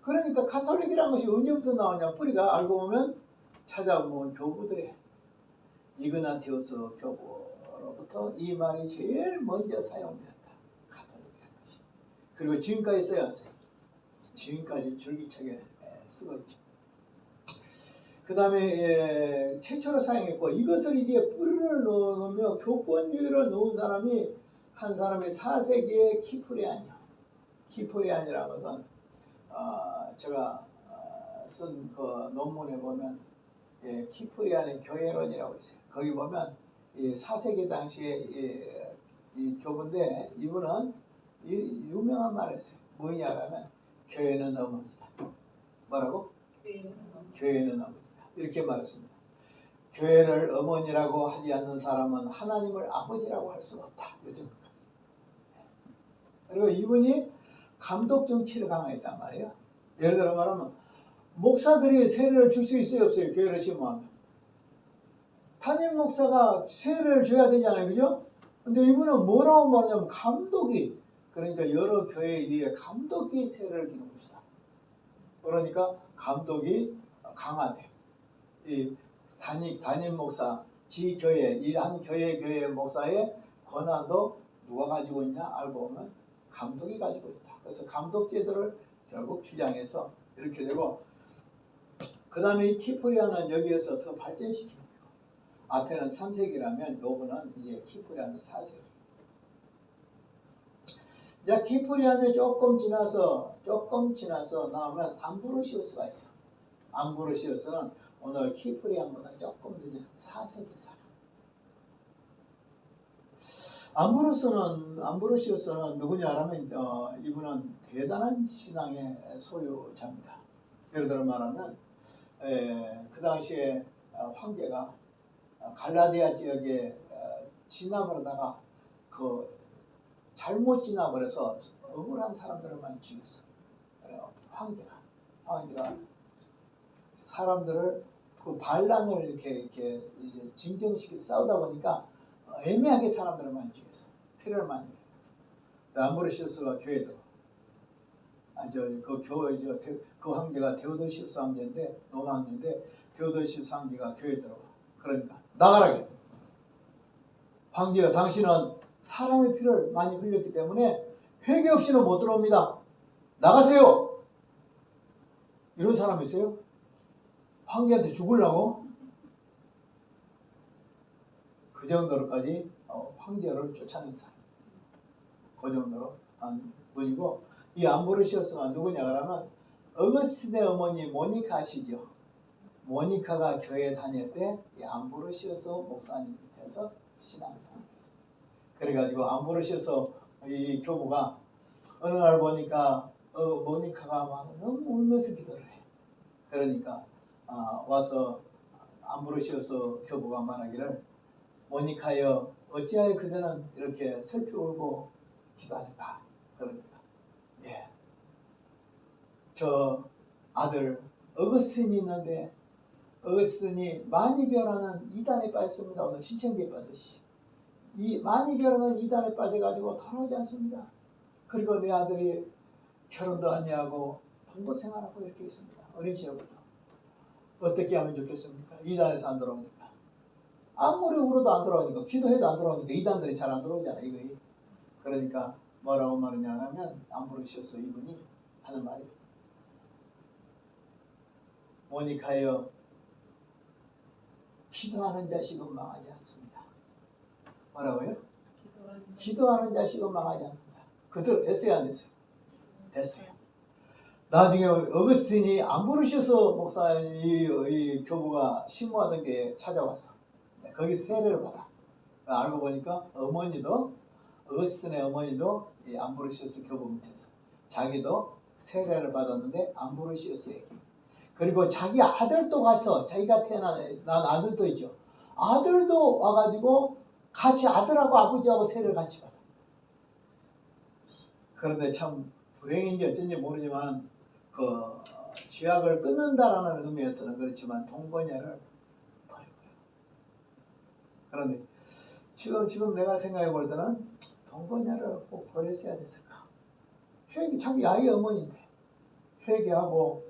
그러니까 가톨릭이라는 것이 언제부터 나오냐? 뿌리가 알고 보면 찾아보면 교구들의 이그나티우스 교구로부터 이 말이 제일 먼저 사용되었다. 가톨릭이라는 것이. 그리고 지금까지 써왔어요. 지금까지 줄기차게 쓰고 있죠. 그 다음에 최초로 사용했고 이것을 이제 뿌리를 넣으며 교권주의를 놓은 사람이 한 사람이 4세기의 키프리안이요. 키프리안이라는 것은 제가 쓴 그 논문에 보면 키프리안의 교회론이라고 있어요. 거기 보면 이 4세기 당시에 이 교부인데 이분은 유명한 말을 했어요. 뭐냐라면 교회는 어머니다. 뭐라고? 교회는 어머니다. 이렇게 말했습니다. 교회를 어머니라고 하지 않는 사람은 하나님을 아버지라고 할 수가 없다. 요즘. 그리고 이분이 감독 정치를 강화했단 말이에요. 예를 들어 말하면 목사들이 세례를 줄 수 있어요, 없어요? 교회를 심어하면. 담임 목사가 세례를 줘야 되잖아요, 그죠? 근데 이분은 뭐라고 말하냐면 감독이, 그러니까 여러 교회 위에 감독이 세례를 주는 것이다. 그러니까 감독이 강화돼요. 이 담임 목사, 지교회, 한 교회 목사의 권한도 누가 가지고 있냐 알고 보면 감독이 가지고 있다. 그래서 감독제도를 결국 주장해서 이렇게 되고, 그 다음에 이 키프리안은 여기에서 더 발전시키는 거예요. 앞에는 3세기라면 요거는 이제 키프리안은 4세기. 이제 키프리안이 조금 지나서 나오면 암브로시우스가 있어. 암브로시우스는 오늘 키프리안보다 조금 늦은 4세기 사람. 암브로시우스는 누구냐라면 이분은 대단한 신앙의 소유자입니다. 예를 들어 말하면 그 당시에 황제가 갈라디아 지역에 진압을 하다가 그 잘못 진압을 해서 억울한 사람들을 많이 죽였어. 황제가 사람들을 그 반란을 이렇게 진정시키고 싸우다 보니까 애매하게 사람들을 많이 죽였어. 피를 많이 흘려. 암브로시우스가 교회에 들어. 그 황제가 데오도시우스 황제인데, 로마 황제인데, 데오도시우스 황제가 교회에 들어와. 그러니까 나가라게. 황제여, 당신은 사람의 피를 많이 흘렸기 때문에 회개 없이는 못 들어옵니다. 나가세요. 이런 사람 있어요? 황제한테 죽으려고? 그 정도로까지 황제를 쫓아낸 사람. 그 정도로 한 분이고, 이 암브로시우스가 누구냐 그러면 어거스틴의 어머니 모니카 아시죠? 모니카가 교회에 다닐 때 이 암브로시우스 목사님 밑에서 신앙생활을 했어요. 그래가지고 암브로시우스 이 교부가 어느 날 보니까 모니카가 막 너무 울면서 기도를 해. 그러니까 와서 암브로시우스 교부가 말하기를, 모니카여, 어찌하여 그대는 이렇게 슬피 울고 기도하는가? 그러니까 저 아들 어거스틴이 있는데 어거스틴이 마니교라는 이단에 빠졌습니다. 오늘 신천지에 빠졌지. 이 마니교라는 이단에 빠져가지고 돌아오지 않습니다. 그리고 내 아들이 결혼도 안 하고 동거 생활하고 이렇게 있습니다. 어린 시절부터. 어떻게 하면 좋겠습니까? 이단에서 안 들어오니까. 아무리 울어도 안 들어오니까, 기도해도 안 들어오니까 이단들이 잘 안 들어오잖아, 이거. 그러니까 뭐라고 말하냐 하면 암브로시우스 이분이 하는 말이, 모니카여, 기도하는 자식은 망하지 않습니다. 뭐라고요? 기도하는 자식은 망하지 않는다. 그대로 됐어요, 안 됐어요? 됐어요. 나중에 어거스틴이 암브로시우스 목사 이 교부가 심호하던 게 찾아왔어. 거기 세례를 받아. 알고 보니까 어거스틴의 어머니도 이 암브로시우스 교부 밑에서 자기도 세례를 받았는데 암브로시우스에게. 그리고 자기 아들도 가서, 자기가 난 아들도 있죠. 아들도 와가지고 같이 아들하고 아버지하고 세례를 같이 받아. 그런데 참 불행인지 어쩐지 모르지만 그 죄악을 끊는다라는 의미에서는 그렇지만 동거녀를 버리고요. 그런데 지금 내가 생각해 볼 때는 동거녀를 꼭 버렸어야 됐을까? 자기 아이 어머니인데 회개하고,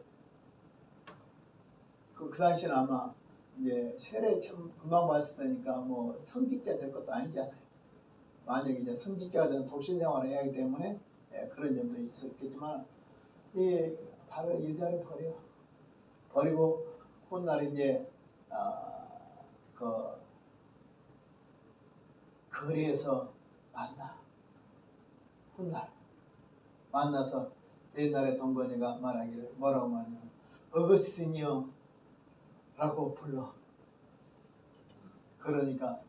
그 당시는 아마 이제 세례 참 금방 받았을 테니까 뭐 성직자 될 것도 아니잖아요. 만약에 이제 성직자가 되는 독신 생활을 해야 하기 때문에 그런 점도 있었겠지만, 이 바로 여자를 버리고 훗날 이제 그 거리에서 훗날 만나서 옛날에 동건이가 말하기를 뭐라고 말하냐면 어거스틴이요 라고 불러. 그러니까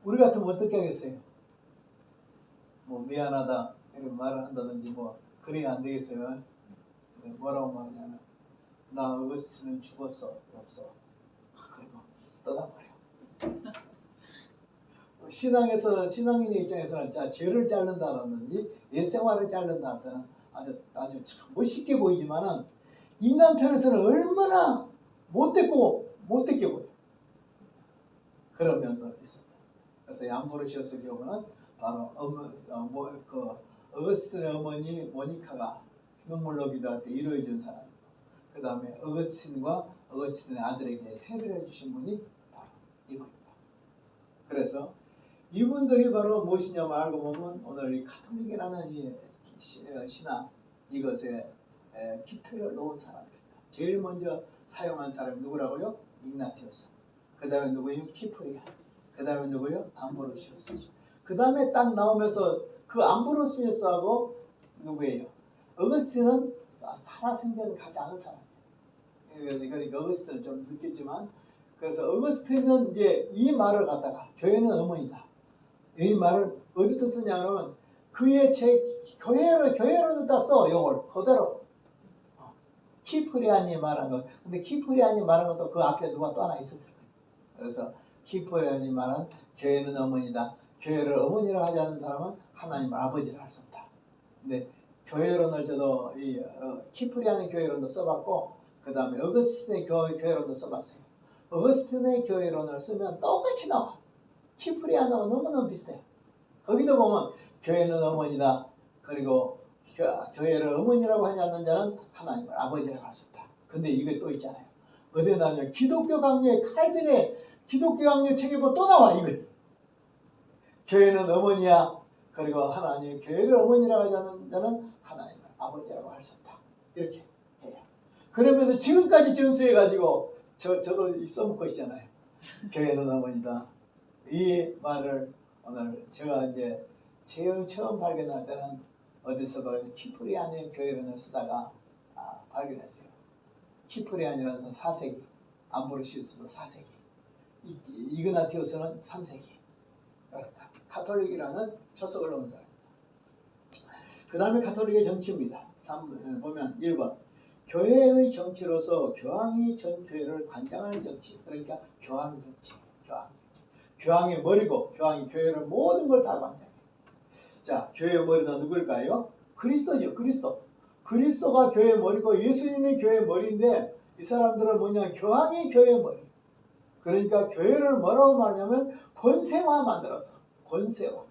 우리 같으면 어떻게 하겠어요? 뭐 미안하다 이런 말을 한다든지 뭐 그래야 안 되겠어요. 뭐라고 말하냐면 나 어거스틴은 죽었어 없어. 그리고 떠나버려. 신앙인의 입장에서는 죄를 자른다든지 옛생활을 자른다 할 때는 아주 참 멋있게 보이지만은 인간 편에서는 얼마나 못됐게 보여. 그런 면도 있습니다. 그래서 얀브로시우스 교부는 바로 어거스틴의 어머니 모니카가 눈물로 기도할 때 위로해 준 사람이고, 그 다음에 어거스틴의 아들에게 세례를 해주신 분이 바로 이분입니다. 그래서 이분들이 바로 무엇이냐면 알고 보면 오늘 이 가톨릭이라는 이 신앙 이것에 기표를 놓은 사람입니다. 제일 먼저 사용한 사람이 누구라고요? igna티우스. 그 다음에 누구예요? 키프리안. 그 다음에 누구예요? 암브로시우스. 그 다음에 딱 나오면서 그 암브로시우스하고 누구예요? 어거스틴은 살아생전을 가지 않은 사람이에요. 그러니까 어거스틴은 좀 늦겠지만, 그래서 어거스틴은 이제 이 말을 갖다가 교회는 어머니다. 이 말을 어디다 쓰냐 그러면 그의 교회로 넣다 써. 이걸 그대로 키프리안이 말한 거. 근데 키프리안이 말한 것도 그 앞에 누가 또 하나 있었을 거예요. 그래서 키프리안이 말한 교회는 어머니다. 교회를 어머니라 하지 않는 사람은 하나님을 아버지라 할 수 없다. 근데 교회론을 저도 키프리안의 교회론도 써봤고, 그 다음에 어거스틴의 교회론도 써봤어요. 어거스틴의 교회론을 쓰면 똑같이 나와. 키프리안하고 너무너무 비슷해. 거기도 보면 교회는 어머니다. 그리고 교회를 어머니라고 하지 않는 자는 하나님을 아버지라고 할 수 없다. 근데 이게 또 있잖아요. 어디 나오면 기독교 강요의 칼빈의 기독교 강요 책에 보면 또 나와. 이거 교회는 어머니야. 그리고 하나님 교회를 어머니라고 하지 않는 자는 하나님을 아버지라고 할 수 없다. 이렇게 해요. 그러면서 지금까지 전수해가지고 저도 써먹고 있잖아요. 교회는 어머니다. 이 말을 오늘 제가 이제 처음 발견할 때는 어디서 키프리안의 교회론을 쓰다가 발견했어요. 키프리안이라는 4세기, 암브로시우스도 4세기, 이그나티우스는 3세기. 그렇다. 가톨릭이라는 초석을 놓은 사람입니다. 그 다음에 가톨릭의 정치입니다. 보면 1번 교회의 정치로서 교황이 전 교회를 관장하는 정치. 그러니까 교황 정치. 교황의 머리고 교황이 교회를 모든 걸 다 관장해요. 자, 교회의 머리는 누구일까요? 그리스도죠. 그리스도가 교회의 머리고 예수님이 교회의 머리인데 이 사람들은 뭐냐? 교황이 교회의 머리. 그러니까 교회를 뭐라고 말하냐면 권세화 만들었어. 권세화.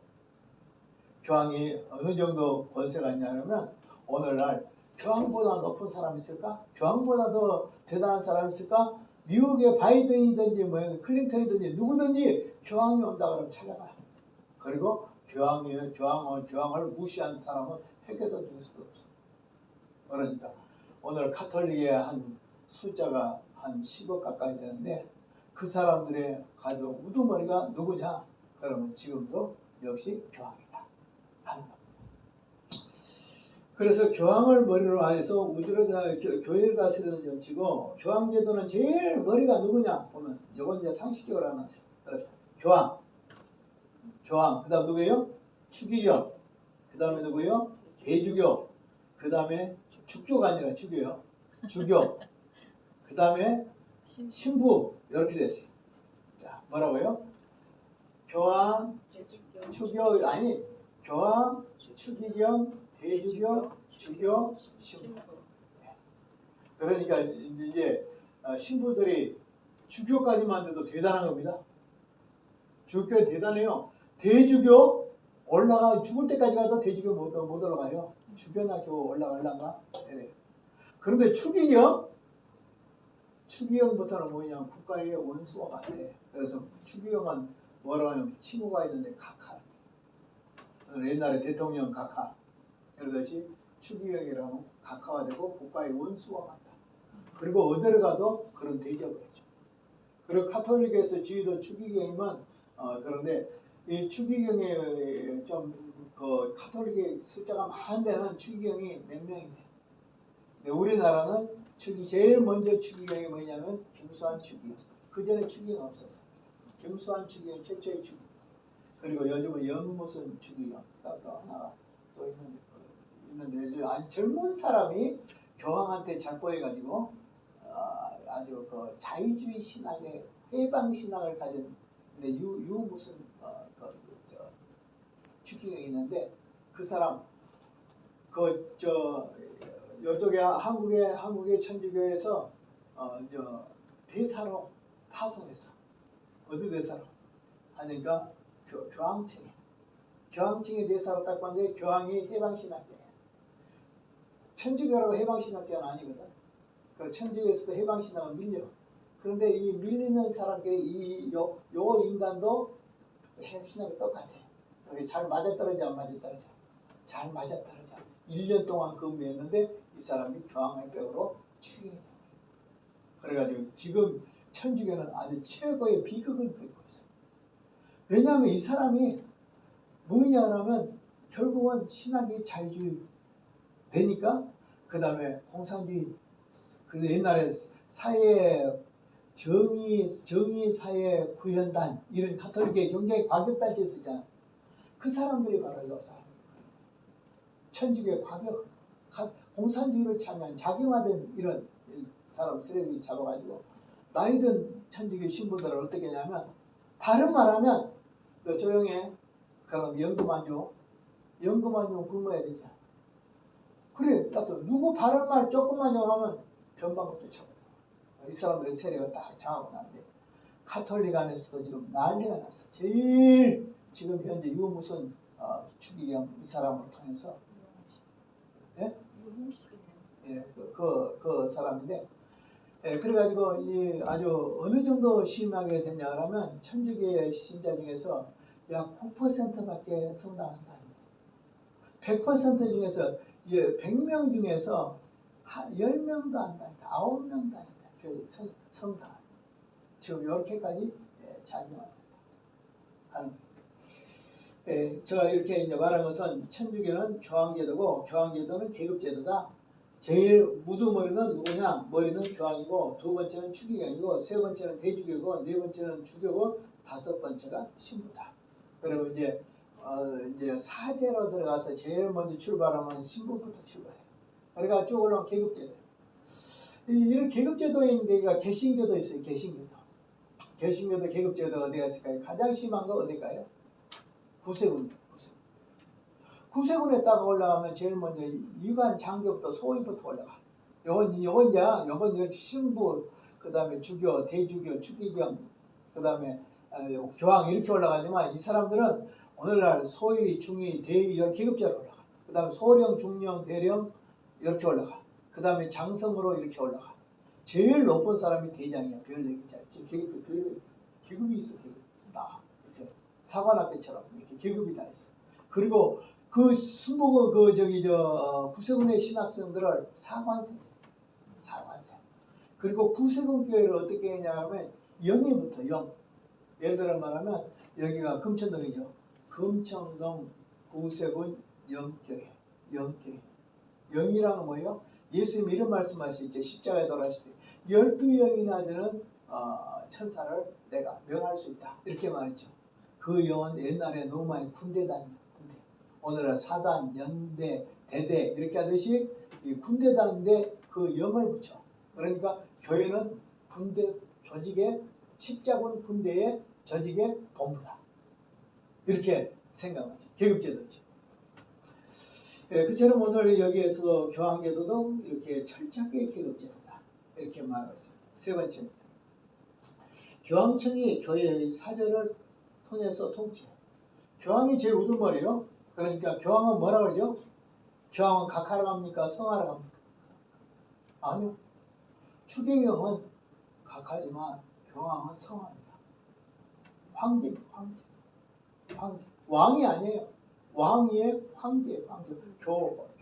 교황이 어느 정도 권세가 있냐면 오늘날 교황보다 높은 사람이 있을까? 교황보다 더 대단한 사람이 있을까? 미국의 바이든이든지 클린턴이든지 누구든지 교황이 온다 그러면 찾아가. 그리고 교황을 무시한 사람은 회개도 중에서도 없어. 그러니까 오늘 카톨릭의 한 숫자가 한 10억 가까이 되는데 그 사람들의 가족 우두머리가 누구냐? 그러면 지금도 역시 교황이다 하는 겁니다. 그래서 교황을 머리로 해서 교회를 다스리는 정치고, 교황 제도는 제일 머리가 누구냐 보면 이건 이제 상식적으로 하나 그럽시다. 교황, 그 다음 누구예요? 추기경, 그 다음에 누구예요? 대주교, 그 다음에 축교가 아니라 주교요. 주교, 그 다음에 신부. 이렇게 됐어요. 자, 뭐라고요? 교황, 추교, 아니 교황, 추기경, 대주교, 주교, 신부. 그러니까 이제 신부들이 주교까지만 해도 대단한 겁니다. 주교 대단해요. 대주교 올라가 죽을 때까지 가도 대주교 못 올라가요. 주교나 교우 올라가려나? 네. 그런데 추기경부터는 뭐냐? 국가의 원수와 같아. 그래서 추기경은 뭐라고 하냐면 친구가 있는데 각하. 옛날에 대통령 각하. 그러듯이 추기경이라면 각하가 되고 국가의 원수와 같다. 그리고 어디를 가도 그런 대접을 해줘. 그리고 카톨릭에서 지휘도 추기경이면 그런데 이 추기경이 좀 그 카톨릭의 숫자가 많은 데는 추기경이 몇 명이 돼. 근데 우리나라는 제일 먼저 추기경이 뭐냐면 김수환 추기경. 그 전에 추기경 없었어. 김수환 추기경 최초의 추기경. 그리고 요즘은 연무슨 추기경. 또 하나 또 있는데 아주 젊은 사람이 교황한테 잘 보여가지고 아주 그 자유주의 신학의 해방 신학을 가진 유 무슨 추기경이 있는데 그 사람 요쪽에 한국의 천주교에서 대사로 파송해서 어디 대사로 하니까 교황청의 대사로 딱 봤는데 교황이 해방신학자예요. 천주교라고 해방신학자는 아니거든. 그리고 천주교에서도 해방신학은 밀려. 그런데 이 밀리는 사람끼리 요 인간도 신학이 똑같아. 잘 맞아떨어져 안 맞아떨어져? 잘 맞아떨어져. 1년 동안 근무했는데 이 사람이 교황의 벽으로 추기해요. 그래가지고 지금 천주교는 아주 최고의 비극을 겪고 있어요. 왜냐하면 이 사람이 뭐냐면 결국은 신학이 자유주의 되니까 그 다음에 공산주의 그 옛날에 사회 정의 사회 구현단 이런 가톨릭의 굉장히 과격단체 있었잖아. 그 사람들이 바로 이 사람. 천주교의 공산주의를 찬양 작용하던 이런 사람 세력이 잡아가지고 나이든 천주교 신부들을 어떻게 하냐면 바른 말하면 너 조용해. 그럼 연금만 줘. 굶어야 되잖아. 그래, 나도 누구 바른 말 조금만 좀 하면 변방을 쫓아버려. 이 사람들의 세력을 딱 장하고 나는데 가톨릭 안에서도 지금 난리가 났어. 제일 지금 현재 무슨 추기경 이 사람을 통해서 예? 예, 그 사람인데 그래가지고 아주 어느 정도 심하게 됐냐 그러면 천주교의 신자 중에서 약 9%밖에 성당한다. 100% 중에서 100명 중에서 10명도 안 다닌다. 9명도 아니다. 성당. 지금 이렇게까지 작용한다. 제가 이렇게 이제 말한 것은 천주교는 교황제도고 교황제도는 계급제도다. 제일 무두머리는 누구냐? 머리는 교황이고 두 번째는 추기경이고 세 번째는 대주교고 네 번째는 주교고 다섯 번째가 신부다. 그리고 이제 사제로 들어가서 제일 먼저 출발하면 신부부터 출발해. 그러니까 쭉 올라온 계급제도. 이런 계급제도인 데가 개신교도 있어요. 개신교도 계급제도가 어디가 있을까요? 가장 심한 거 어딜까요? 구세군이에요. 구세군에 딱 올라가면 제일 먼저 유관 장교부터 소위부터 올라가. 요건 신부, 그 다음에 주교, 대주교, 추기경, 그 다음에 교황 이렇게 올라가지만 이 사람들은 오늘날 소위, 중위, 대위 이런 계급제로 올라가. 그 다음에 소령, 중령, 대령 이렇게 올라가. 그 다음에 장성으로 이렇게 올라가. 제일 높은 사람이 대장이야. 별 4개짜리. 계급이 있어. 이렇게 사관학교처럼 이렇게 계급이 다 있어. 그리고 그 순복은 구세군의 신학생들을 사관생. 그리고 구세군 교회를 어떻게 했냐면 영에부터 영. 예를 들어 말하면 여기가 금천동이죠. 금천동 구세군 영교회. 영이라는 뭐예요? 예수님이 이런 말씀하시죠. 십자가에 돌아가실 때 12영이나 되는 천사를 내가 명할 수 있다. 이렇게 말했죠. 그 영은 옛날에 로마의 군대단이에요. 오늘날 사단, 연대, 대대 이렇게 하듯이 이 군대단인데 그 영을 붙여. 그러니까 교회는 군대 조직의 십자군 군대의 조직의 본부다. 이렇게 생각하죠. 계급제도죠. 그처럼 오늘 여기에서 교황제도도 이렇게 철저하게 계급제도다. 이렇게 말하고 있습니다. 세 번째입니다. 교황청이 교회의 사절을 통해서 통치해요. 교황이 제일 우두머리요. 그러니까 교황은 뭐라 그러죠? 교황은 각하러 갑니까? 성하러 갑니까? 아니요. 추기경은 각하지만 교황은 성합니다. 황제. 왕이 아니에요. 왕위의 황제.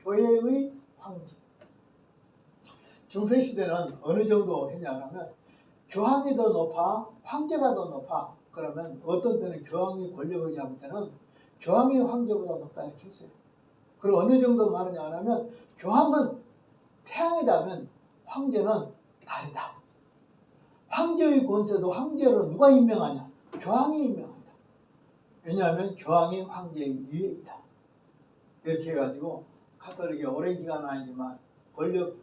교회의 황제. 중세시대는 어느 정도 했냐면 교황이 더 높아, 황제가 더 높아. 그러면 어떤 때는 교황이 권력을 잡을 때는 교황이 황제보다 높다 이렇게 했어요. 그리고 어느 정도 말하냐 하면 교황은 태양에 닿으면 황제는 다르다. 황제의 권세도 황제로 누가 임명하냐? 교황이 임명한다. 왜냐하면 교황이 황제의 위에 있다. 이렇게 해가지고 가톨릭이 오랜 기간은 아니지만 권력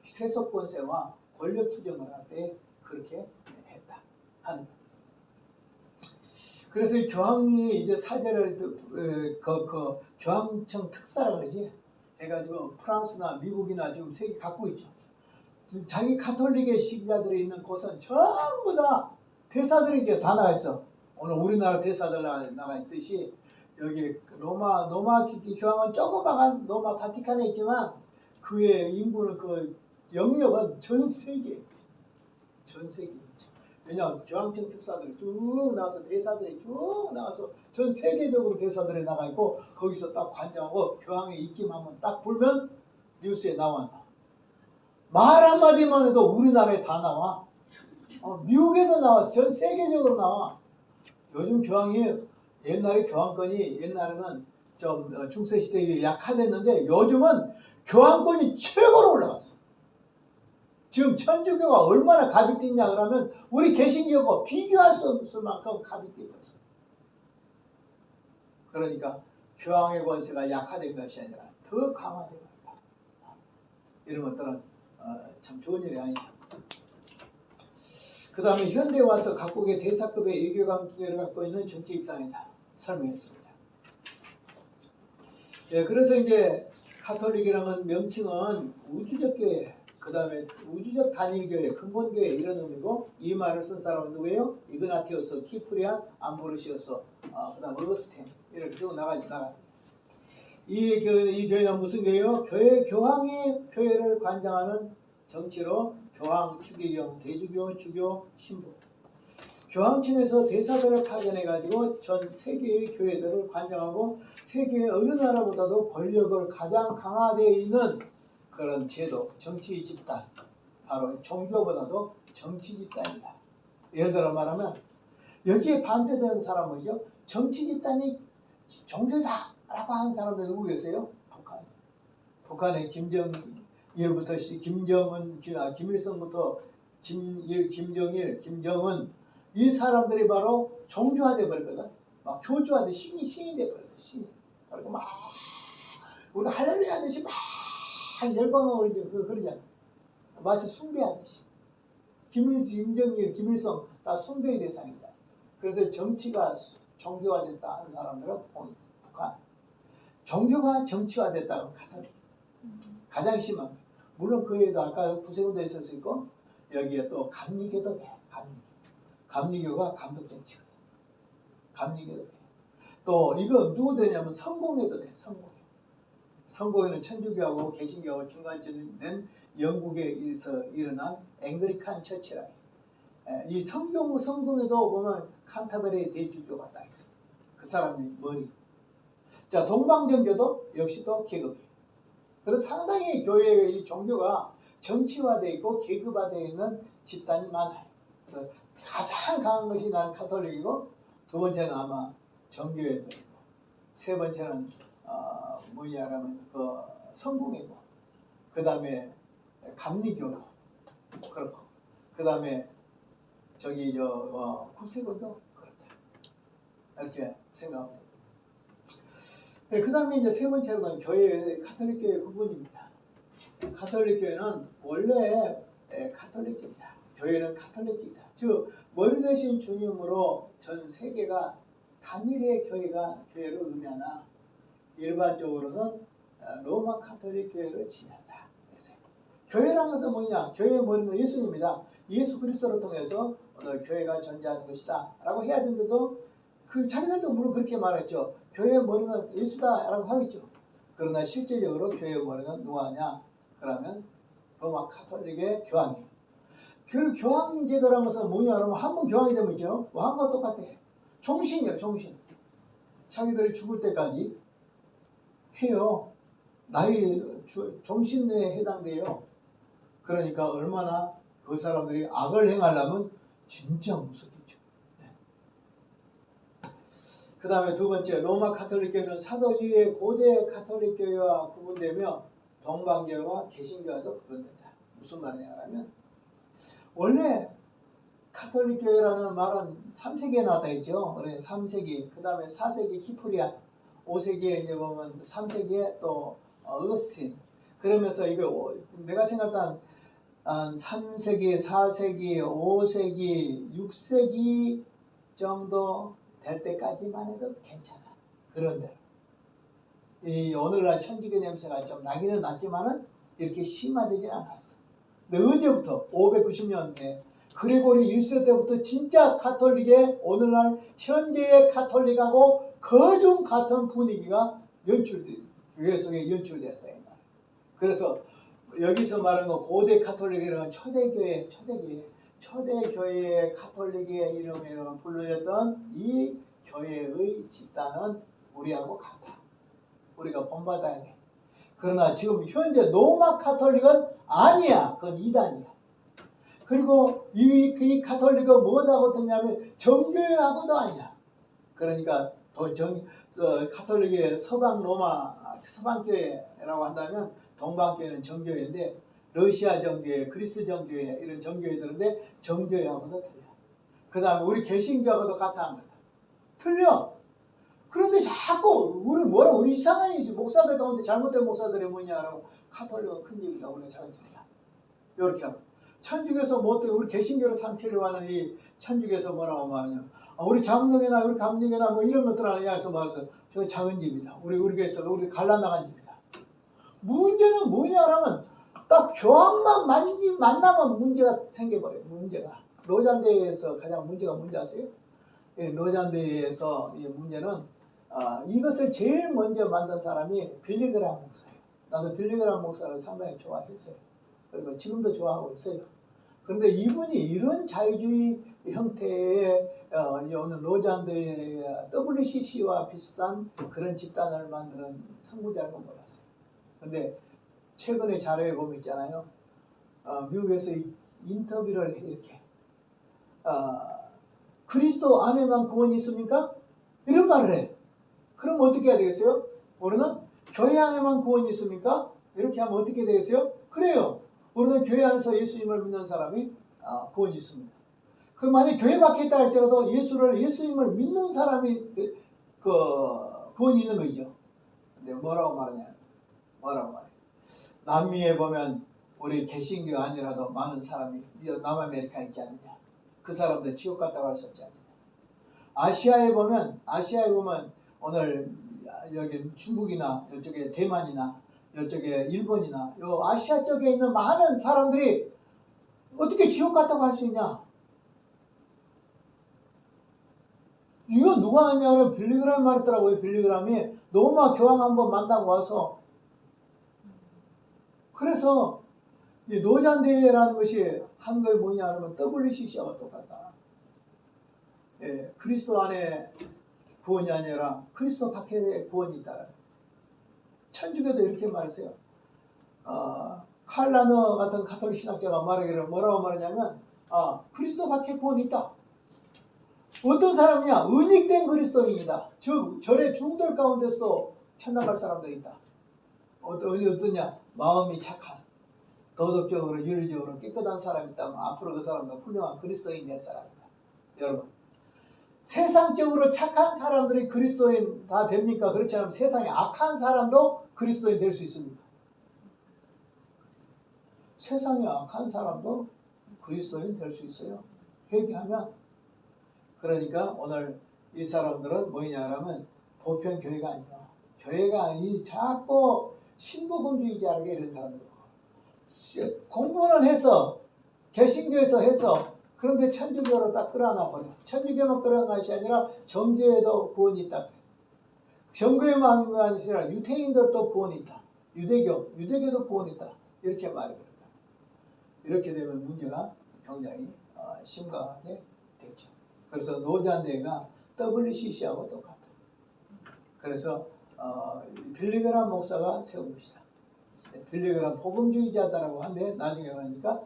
세속 권세와 권력 투쟁을 할 때 그렇게 했다 하는 거예요. 그래서 이 교황이 이제 사제를 교황청 특사라 그러지 해가지고 프랑스나 미국이나 지금 세계 갖고 있죠. 지금 자기 가톨릭의 신자들이 있는 곳은 전부 다 대사들이 이제 다 나가 있어. 오늘 우리나라 대사들 나가 있듯이 여기 로마 교황은 조그마한 로마 바티칸에 있지만 그의 인구는 그 영역은 전 세계. 왜냐하면 교황청 특사들이 쭉 나와서 대사들이 쭉 나와서 전 세계적으로 대사들이 나가 있고 거기서 딱 관장하고 교황의 입김하면 딱 불면 뉴스에 나온다. 말 한마디만 해도 우리나라에 다 나와. 미국에도 나와서 전 세계적으로 나와. 요즘 교황이 옛날에 교황권이 옛날에는 좀 중세시대에 약화됐는데 요즘은 교황권이 최고로 올라갔어. 지금 천주교가 얼마나 갑이 뛰냐 그러면 우리 개신교가 비교할 수 없을 만큼 갑이 뛰었어. 그러니까 교황의 권세가 약화된 것이 아니라 더 강화된 거다. 이런 것들은 참 좋은 일이 아니죠. 그 다음에 현대에 와서 각국의 대사급의 외교 관계를 갖고 있는 정치 입장이다. 설명했습니다. 예, 그래서 이제 가톨릭이라는 명칭은 우주적 교회, 그 다음에 우주적 단일교회, 근본교회 이런 의미고 이 말을 쓴 사람은 누구예요? 이그나티오스, 키프리안, 암브로시오스, 그 다음 어거스틴 이렇게 쭉 나가. 이 교회는 무슨 교회요? 교황이 교회를 관장하는 정치로 교황, 추기경, 대주교, 주교, 신부. 교황청에서 대사들을 파견해가지고 전 세계의 교회들을 관장하고 세계의 어느 나라보다도 권력을 가장 강화되어 있는 그런 제도, 정치 집단. 바로 종교보다도 정치 집단이다. 예를 들어 말하면 여기에 반대되는 사람은 뭐죠? 정치 집단이 종교다 라고 하는 사람들 누구 계세요? 북한의 김정일부터 김정은, 김일성부터 김정일, 김정은 이 사람들이 바로 종교화돼 버렸거든. 막 교주화돼 신이 돼 버렸어. 신이. 그리고 막 우리가 할렐루야 하듯이 막 열광하고 그러잖아. 마치 숭배하듯이. 김정일, 김일성 다 숭배의 대상이다. 그래서 정치가 종교화됐다 하는 사람들은 북한. 종교가 정치화됐다는 가톨릭. 가장 심한 거. 물론 그 외에도 아까 구세군도 있었고 여기에 또 감리교도 돼. 감리교가 감독정치거든. 감리교도 돼. 또 이거 누구 되냐면 성공회도 돼. 성공회는 천주교하고 개신교하고 중간쯤 된 영국에서 일어난 앵글리칸 처치라. 이 성공회도 보면 칸타베리 대주교가 딱 있어. 그 사람이 머리. 자, 동방정교도 역시 또 계급이. 그래서 상당히 교회의 이 종교가 정치화되어 있고 계급화되어 있는 집단이 많아요. 그래서 가장 강한 것이 나는 가톨릭이고 두 번째는 아마 정교회들이고 세 번째는 뭐냐라면 그 성공회고 그 다음에 감리교도 그렇고 그 다음에 저기 구세군도 그렇다 이렇게 생각합니다. 네, 그 다음에 이제 세 번째로는 가톨릭 교회 구분입니다. 가톨릭 교회는 원래 가톨릭입니다. 교회는 가톨릭이다. 즉 머리 대신 주님으로 전 세계가 단일의 교회를 의미하나 일반적으로는 로마 가톨릭 교회를 지향한다. 교회란 것은 뭐냐? 교회의 머리는 예수님입니다. 예수 그리스도를 통해서 오늘 교회가 존재하는 것이다 라고 해야 되는데도 자기들도 물론 그렇게 말했죠. 교회의 머리는 예수다 라고 하겠죠. 그러나 실제적으로 교회의 머리는 누가 하냐? 그러면 로마 가톨릭의 교황이에요. 교황 제도라는 것은 뭐냐 그러면 한 번 교황이 되면 있죠. 왕과 똑같아. 종신이에요. 종신. 자기들이 죽을 때까지 해요. 종신에 해당돼요. 그러니까 얼마나 그 사람들이 악을 행하려면 진짜 무섭겠죠. 네. 그 다음에 두 번째 로마 가톨릭 교회는 사도 이후의 고대 가톨릭 교회와 구분되며 동방교회와 개신교와도 구분된다. 무슨 말이냐면 원래 카톨릭 교회라는 말은 3세기에 나왔다 했죠. 그래 3세기, 그 다음에 4세기 키프리안, 5세기에 이제 보면 3세기에 또 어거스틴. 그러면서 이거 내가 생각한 한 3세기, 4세기, 5세기, 6세기 정도 될 때까지만 해도 괜찮아. 그런데 이 오늘날 천주교 냄새가 좀 나기는 났지만은 이렇게 심화되지는 않았어. 근데 언제부터? 590년대 그레고리 1세 때부터 진짜 카톨릭의 오늘날 현재의 카톨릭하고 거중 같은 분위기가 교회 속에 연출되었다 이 말. 그래서 여기서 말하는 거 고대 카톨릭이라는 초대교회의 카톨릭의 이름으로 불려졌던 이 교회의 집단은 우리하고 같아. 우리가 본받아야 돼. 그러나 지금 현재 로마 카톨릭은 아니야. 그건 이단이야. 그리고 이 카톨릭은 뭐라고 듣냐면 정교회하고도 아니야. 그러니까 카톨릭의 서방교회라고 한다면 동방교회는 정교회인데 러시아 정교회, 그리스 정교회 이런 정교회들인데 정교회하고도 틀려. 그 다음에 우리 개신교하고도 같아 안 같아? 틀려. 그런데 자꾸 우리 이상하지 목사들 가운데 잘못된 목사들이 뭐냐 하고 카톨릭은 큰 집이다 우리가 작은 집이다 이렇게 하고 천주교에서 뭐 어때 우리 개신교를 삼키려고 하는 이 천주교에서 뭐라고 말하냐 우리 장로교나 우리 감리교나 뭐 이런 것들 아니냐 해서 말해서 저 작은 집이다 우리 교회에서 우리 갈라나간 집이다. 문제는 뭐냐라면 딱 교황만 만나면 문제가 생겨버려요. 문제가 로잔대에서 가장 문제가 뭔지 아세요? 로잔대에서 이 문제는 이것을 제일 먼저 만든 사람이 빌리그람 목사예요. 나도 빌리그람 목사를 상당히 좋아했어요. 그리고 지금도 좋아하고 있어요. 그런데 이분이 이런 자유주의 형태의 오늘 로잔대의 WCC와 비슷한 그런 집단을 만드는 성부자라는 건 몰랐어요. 그런데 최근에 자료에 보면 있잖아요. 미국에서 인터뷰를 해 이렇게 그리스도 안에만 구원이 있습니까? 이런 말을 해. 그럼 어떻게 해야 되겠어요? 우리는 교회 안에만 구원이 있습니까? 이렇게 하면 어떻게 되겠어요? 그래요. 우리는 교회 안에서 예수님을 믿는 사람이 구원이 있습니다. 그럼 만약 교회 밖에 있다 할지라도 예수님을 믿는 사람이 구원이 있는 거죠. 근데 뭐라고 말해? 남미에 보면 우리 개신교 아니라도 많은 사람이 남아메리카에 있지 않느냐. 그 사람들 지옥 갔다고 할 수 없지 않느냐. 아시아에 보면 오늘 여기 중국이나 이쪽에 대만이나 이쪽에 일본이나 요 아시아 쪽에 있는 많은 사람들이 어떻게 지옥 갔다고 할 수 있냐? 이거 누가 하냐면 빌리그람이 말했더라고요. 빌리그람이 로마 교황 한번 만나고 와서 그래서 이 노잔대회라는 것이 한 거에 뭐냐 하면 WCC하고 똑같다. 예, 그리스도 안에 구원이 아니라 그리스도 밖에 구원이 있다. 천주교도 이렇게 말했어요. 칼라너 같은 가톨릭 신학자가 말하기를 뭐라고 말하냐면 그리스도 밖에 구원이 있다. 어떤 사람이냐? 은닉된 그리스도인이다. 즉 절의 중들 가운데서도 천당 갈 사람들이 있다. 어떠냐? 마음이 착한 도덕적으로 윤리적으로 깨끗한 사람이 있다면 앞으로 그 사람은 훌륭한 그리스도인 될 사람이다. 여러분 세상적으로 착한 사람들이 그리스도인 다 됩니까? 그렇지 않으면 세상에 악한 사람도 그리스도인 될 수 있습니까? 세상에 악한 사람도 그리스도인 될 수 있어요. 회개하면. 그러니까 오늘 이 사람들은 뭐냐 하면 보편 교회가 아니야. 교회가 자꾸 신복음주의자에게 이런 사람들 공부는 해서 개신교에서 해서 그런데 천주교로 딱 끌어놔 버려. 천주교만 끌어간 것이 아니라 정교에도 구원이 있다. 정교에만 하는 것이 아니라 유태인들도 구원이 있다. 유대교도 구원이 있다. 이렇게 말해버린다. 이렇게 되면 문제가 굉장히 심각하게 되죠. 그래서 노잔대가 WCC하고 똑같다. 그래서 빌리그람 목사가 세운 것이다. 빌리그람 복음주의자다라고 하는데 나중에 가니까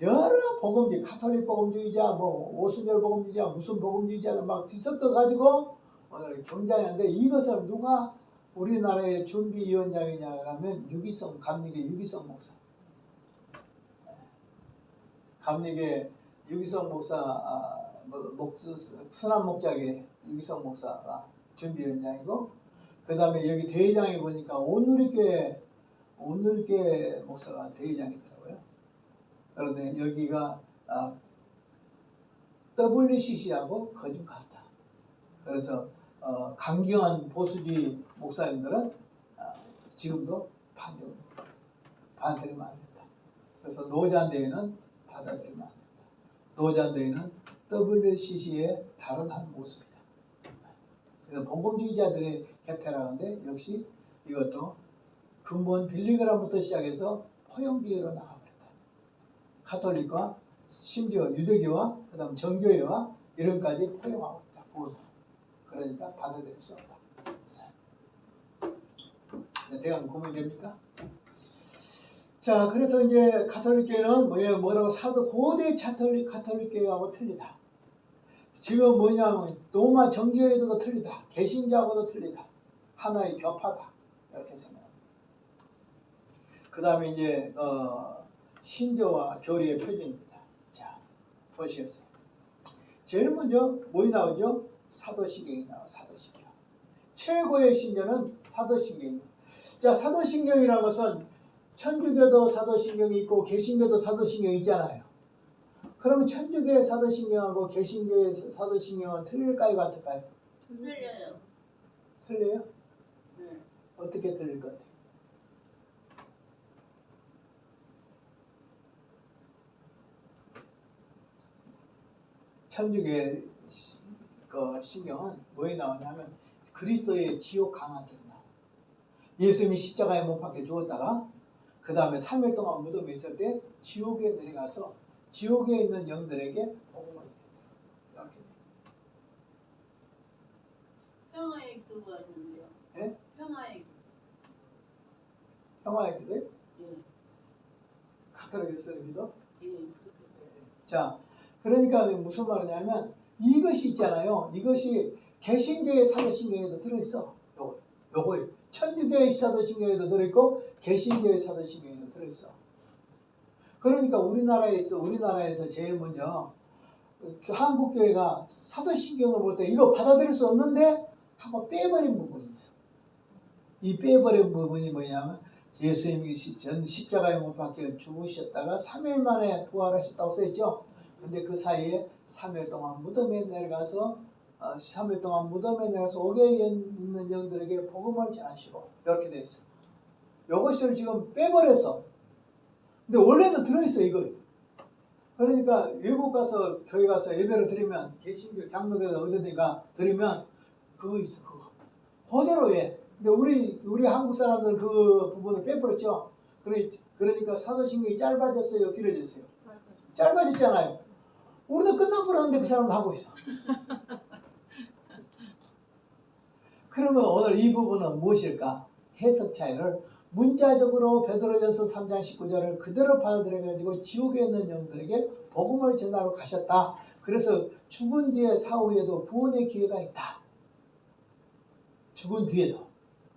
여러 복음주의, 카톨릭 복음주의자, 뭐 오순절 복음주의자, 무슨 복음주의자들 막 뒤섞어 가지고 오늘 경쟁하는데 이것을 누가 우리나라의 준비위원장이냐 그러면 유기성 감리계 유기성 목사. 감리계 유기성 목사 순환 목자계 유기성 목사가 준비위원장이고 그 다음에 여기 대회장에 보니까 온누리교회 목사가 대회장이더라고요. 그런데 여기가 WCC하고 거진 같다. 그래서 강경한 보수주의 목사님들은 지금도 반대하면 안 된다. 그래서 노잔대회는 받아들이면 안 된다. 노잔대회는 WCC의 다른 한 모습이다. 그래서 봉건주의자들의 개폐라는데 역시 이것도 근본 빌리그람부터 시작해서 포용주의로 나가버렸다. 가톨릭과 심지어 유대교와 그 다음 정교회와 이런까지 포용하고 있다. 그러니까 받아들일 수 없다. 대강 고민이 됩니까? 자, 그래서 이제 가톨릭교회는 뭐라고 고대 가톨릭교회하고 틀리다. 지금 뭐냐면 로마 정교회도 틀리다. 개신교하고도 틀리다. 하나의 교파다. 이렇게 생각합니다. 그 다음에 이제 신조와 교리의 표준입니다. 자, 보시겠어요. 제일 먼저 뭐이 나오죠? 사도신경이 나와. 사도신경. 최고의 신조는 사도신경이에요. 자, 사도신경이라는 것은 천주교도 사도신경이 있고 개신교도 사도신경이 있잖아요. 그러면 천주교의 사도신경하고 개신교의 사도신경은 틀릴까요? 같을까요? 틀려요. 틀려요? 네. 어떻게 틀릴 것 같아요? 천주교의 그 신경은 뭐에 나오냐면 그리스도의 지옥 강화설이 나와요. 예수님이 십자가에 못 박혀 죽었다가 그 다음에 3일 동안 무덤에 있을 때 지옥에 내려가서 지옥에 있는 영들에게 복음을 이렇게 평화의 기도가 있는데요. 예? 평화의 평화의 기도요? 예. 가톨릭에 쓰는 기도? 예. 자, 그러니까 무슨 말이냐면 이것이 있잖아요. 이것이 개신교의 사도신경에도 들어있어. 요거예요. 천주교의 사도신경에도 들어있고 개신교의 사도신경에도 들어있어. 그러니까 우리나라에서 제일 먼저 한국교회가 사도신경을 볼 때 이거 받아들일 수 없는데 하고 빼버린 부분이 있어. 이 빼버린 부분이 뭐냐면 예수님이 전 십자가에 못 박혀 죽으셨다가 3일 만에 부활하셨다고 써있죠. 근데 그 사이에 3일 동안 무덤에 내려가서 3일 동안 무덤에 내려가서 옥에 있는 영들에게 복음을 전하시고 이렇게 돼 있어. 이것을 지금 빼버렸어. 근데 원래는 들어있어 이거. 그러니까 외국 가서 교회 가서 예배를 드리면 개신교 장로교다 어디든가 드리면 그거 있어 그거. 그대로 해. 근데 우리 한국 사람들은 그 부분을 빼버렸죠. 그러니까 사도신경이 짧아졌어요, 길어졌어요? 짧아졌잖아요. 우리도 끝나버렸는데 그 사람도 하고 있어. 그러면 오늘 이 부분은 무엇일까? 해석 차이를 문자적으로 베드로전서 3장 19절을 그대로 받아들여가지고 지옥에 있는 영들에게 복음을 전하러 가셨다. 그래서 죽은 뒤에 사후에도 구원의 기회가 있다. 죽은 뒤에도.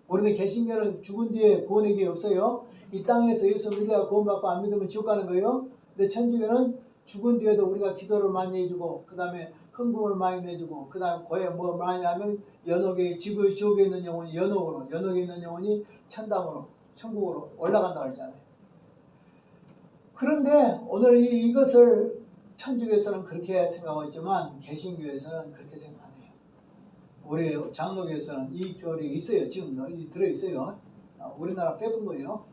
우리는 개신교는 죽은 뒤에 구원의 기회 없어요. 이 땅에서 예수 믿어야 구원받고 안 믿으면 지옥 가는 거예요. 근데 천주교는 죽은 뒤에도 우리가 기도를 많이 해주고 그 다음에 헌금을 많이 내주고 그 다음에 고에 뭐 많이 하면 지옥에 있는 영혼이 연옥에 있는 영혼이 천당으로 천국으로 올라간다고 하잖아요. 그런데 오늘 이것을 천주교에서는 그렇게 생각하고 있지만 개신교에서는 그렇게 생각 안 해요. 우리 장로교에서는 이 교리 있어요. 지금도 들어있어요. 우리나라 빼본 거예요.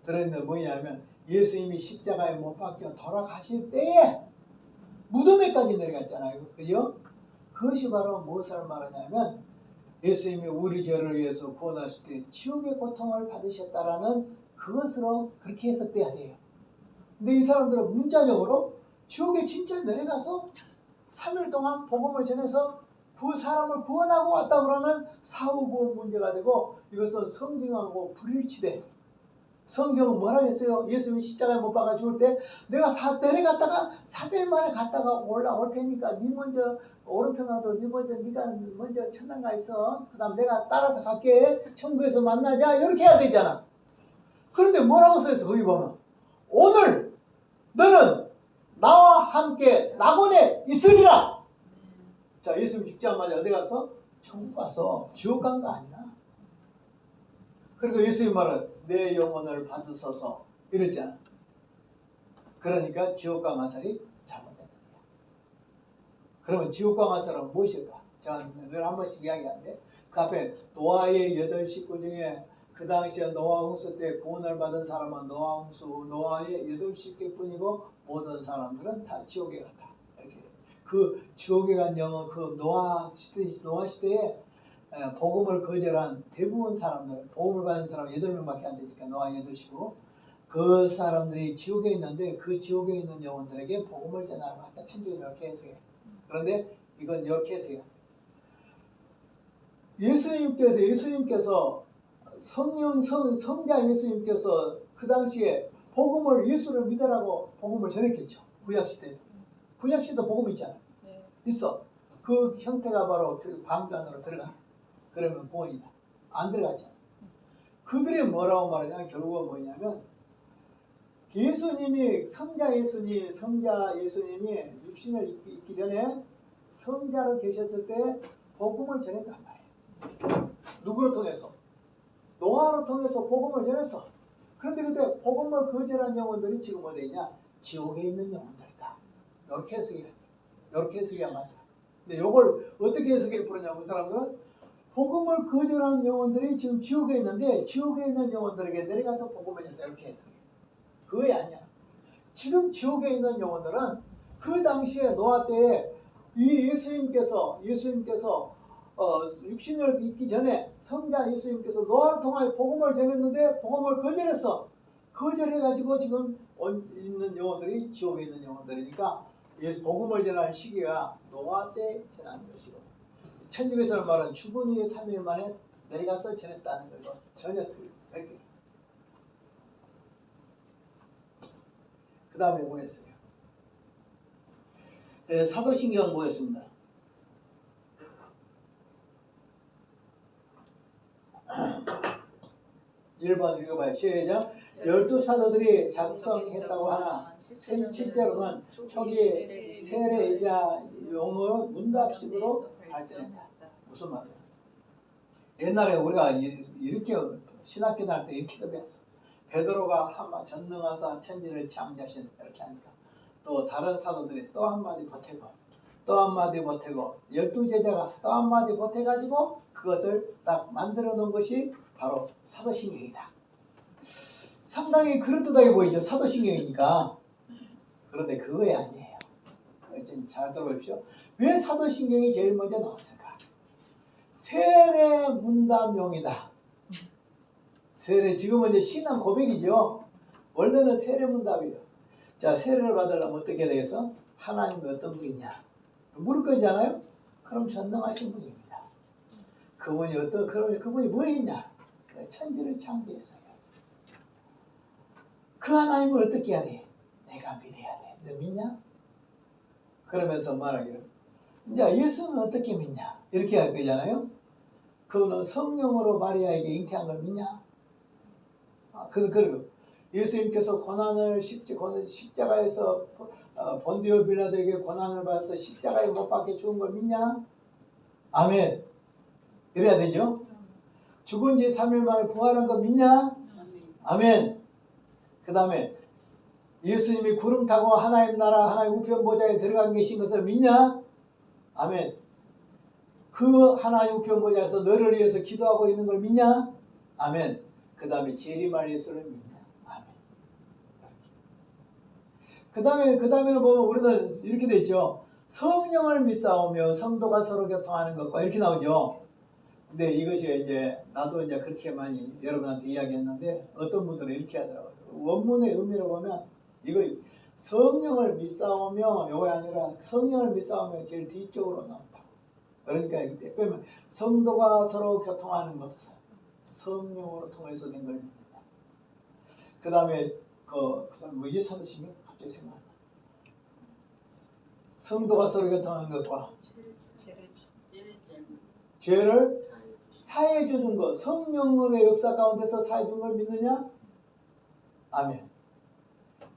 들어있는데 뭐냐면 예수님이 십자가에 못 박혀 돌아가실 때에 무덤에까지 내려갔잖아요. 그죠? 그것이 바로 무엇을 말하냐면 예수님이 우리 죄를 위해서 구원하실 때 지옥의 고통을 받으셨다라는 그것으로 그렇게 해석돼야 돼요. 근데 이 사람들은 문자적으로 지옥에 진짜 내려가서 3일 동안 복음을 전해서 그 사람을 구원하고 왔다 그러면 사후 구원 문제가 되고 이것은 성경하고 불일치돼. 성경은 뭐라 했어요? 예수님이 십자가에 못 박아 죽을 때 내가 내려갔다가 3일 만에 갔다가 올라올 테니까 네 먼저 오른편 가도 네가 먼저 천당 가 있어. 그 다음 내가 따라서 갈게. 천국에서 만나자. 이렇게 해야 되잖아. 그런데 뭐라고 써있어? 거기 보면 오늘 너는 나와 함께 낙원에 있으리라. 자, 예수님 죽자마자 어디 갔어? 천국 가서 지옥 간 거 아니야. 그리고 예수님 말은 내 영혼을 받으소서 이랬잖아. 그러니까 지옥과 마살이 잘못된 거야. 그러면 지옥과 마살은 무엇일까? 제가 늘 한 번씩 이야기하는데 그 앞에 노아의 8 식구 중에 그 당시에 노아 홍수 때 구원을 받은 사람은 노아의 8 식구뿐이고 모든 사람들은 다 지옥에 갔다. 이렇게 그 지옥에 간 영은 그 노아 시대에 복음을 거절한 대부분 사람들, 복음을 받은 사람 8명밖에 안 되니까 노아 8이고 그 사람들이 지옥에 있는데 그 지옥에 있는 영혼들에게 복음을 전하러 갔다. 천주교 이렇게 해석해. 그런데 이건 이렇게 해석해. 예수님께서 성자 예수님께서 그 당시에 복음을 예수를 믿으라고 복음을 전했겠죠. 구약시대에도. 구약시대도 복음이 있잖아. 네. 있어. 그 형태가 바로 그 방간으로 들어가. 그러면 구원이다. 안 들어갔잖아. 그들이 뭐라고 말하냐면 결국은 뭐냐면 예수님이 성자 예수님이 육신을 입기 전에 성자로 계셨을 때 복음을 전했단 말이에요. 누구로 통해서? 노아로 통해서 복음을 전했어. 그런데 그때 복음을 거절한 영혼들이 지금 어디 있냐? 지옥에 있는 영혼들이다. 이렇게 해석해야 맞아. 근데 이걸 어떻게 해석해 부르냐면 그 사람들은 복음을 거절한 영혼들이 지금 지옥에 있는데 지옥에 있는 영혼들에게 내려가서 복음을 전했다. 이렇게 해석해. 그게 아니야. 지금 지옥에 있는 영혼들은 그 당시에 노아 때에 이 예수님께서 육신을 입기 전에 성자 예수님께서 노아를 통하여 복음을 전했는데 복음을 거절했어. 거절해가지고 지금 있는 영혼들이 지옥에 있는 영혼들이니까 복음을 전하는 시기가 노아 때 전하는 것이고 천주교에서는 말은 죽은 후에 3일 만에 내려가서 전했다는 거죠. 전혀 틀려. 그 다음에 보겠어요. 사도신경 보겠습니다. 1번 읽어봐요. 시작. 12사도들이 작성했다고 하나 실제로는 초기 세례이자 용어 문답식으로 발전했다. 무슨 말이야? 옛날에 우리가 이렇게 신학교 다닐 때 이렇게 배웠어. 베드로가 한마 전능하사 천지를 창조하신 이렇게 하니까 또 다른 사도들이 또 한마디 보태고 또 한마디 보태고 12제자가 또 한마디 보태가지고 그것을 딱 만들어 놓은 것이 바로 사도신경이다. 상당히 그럴듯하게 보이죠. 사도신경이니까. 그런데 그거야 아니에요. 잘 들어보십시오. 왜 사도신경이 제일 먼저 나왔을까? 세례 문답용이다. 세례, 지금은 이제 신앙 고백이죠. 원래는 세례 문답이에요. 자, 세례를 받으려면 어떻게 되겠어? 하나님이 어떤 분이냐? 물을 거잖아요? 그럼 전능하신 분입니다. 그분이 뭐 했냐? 천지를 창조했어요. 그 하나님을 어떻게 해야 돼? 내가 믿어야 돼. 너 믿냐? 그러면서 말하기를 이제 예수는 어떻게 믿냐? 이렇게 할 거잖아요. 그거는 성령으로 마리아에게 잉태한 걸 믿냐? 그리고 예수님께서 십자가에서 본디오 빌라도에게 고난을 받아서 십자가에 못 박혀 죽은 걸 믿냐? 아멘. 이래야 되죠? 죽은 지 3일 만에 부활한 거 믿냐? 아멘. 그 다음에 예수님이 구름 타고 하나님 나라 하나님 우편 보좌에 들어가 계신 것을 믿냐? 아멘. 그 하나님 우편 보좌에서 너를 위해서 기도하고 있는 걸 믿냐? 아멘. 그 다음에 재림할 예수를 믿냐? 아멘. 그 다음에는 보면 우리는 이렇게 되죠. 성령을 믿사오며 성도가 서로 교통하는 것과 이렇게 나오죠. 근데 이것이 이제 나도 이제 그렇게 많이 여러분한테 이야기했는데 어떤 분들은 이렇게 하더라고요. 원문의 의미를 보면 이거 성령을 믿사오며 요게 아니라 성령을 믿사오며 제일 뒤쪽으로 나온다. 그러니까 이때 빼면 성도가 서로 교통하는 것은 성령으로 통해서 된 걸 믿는다. 그 다음에 그다음에 뭐지? 사도신경 갑자기 생각나. 성도가 서로 교통하는 것과 죄를 사해 주는 것, 성령의 역사 가운데서 사해 주는 걸 믿느냐? 아멘.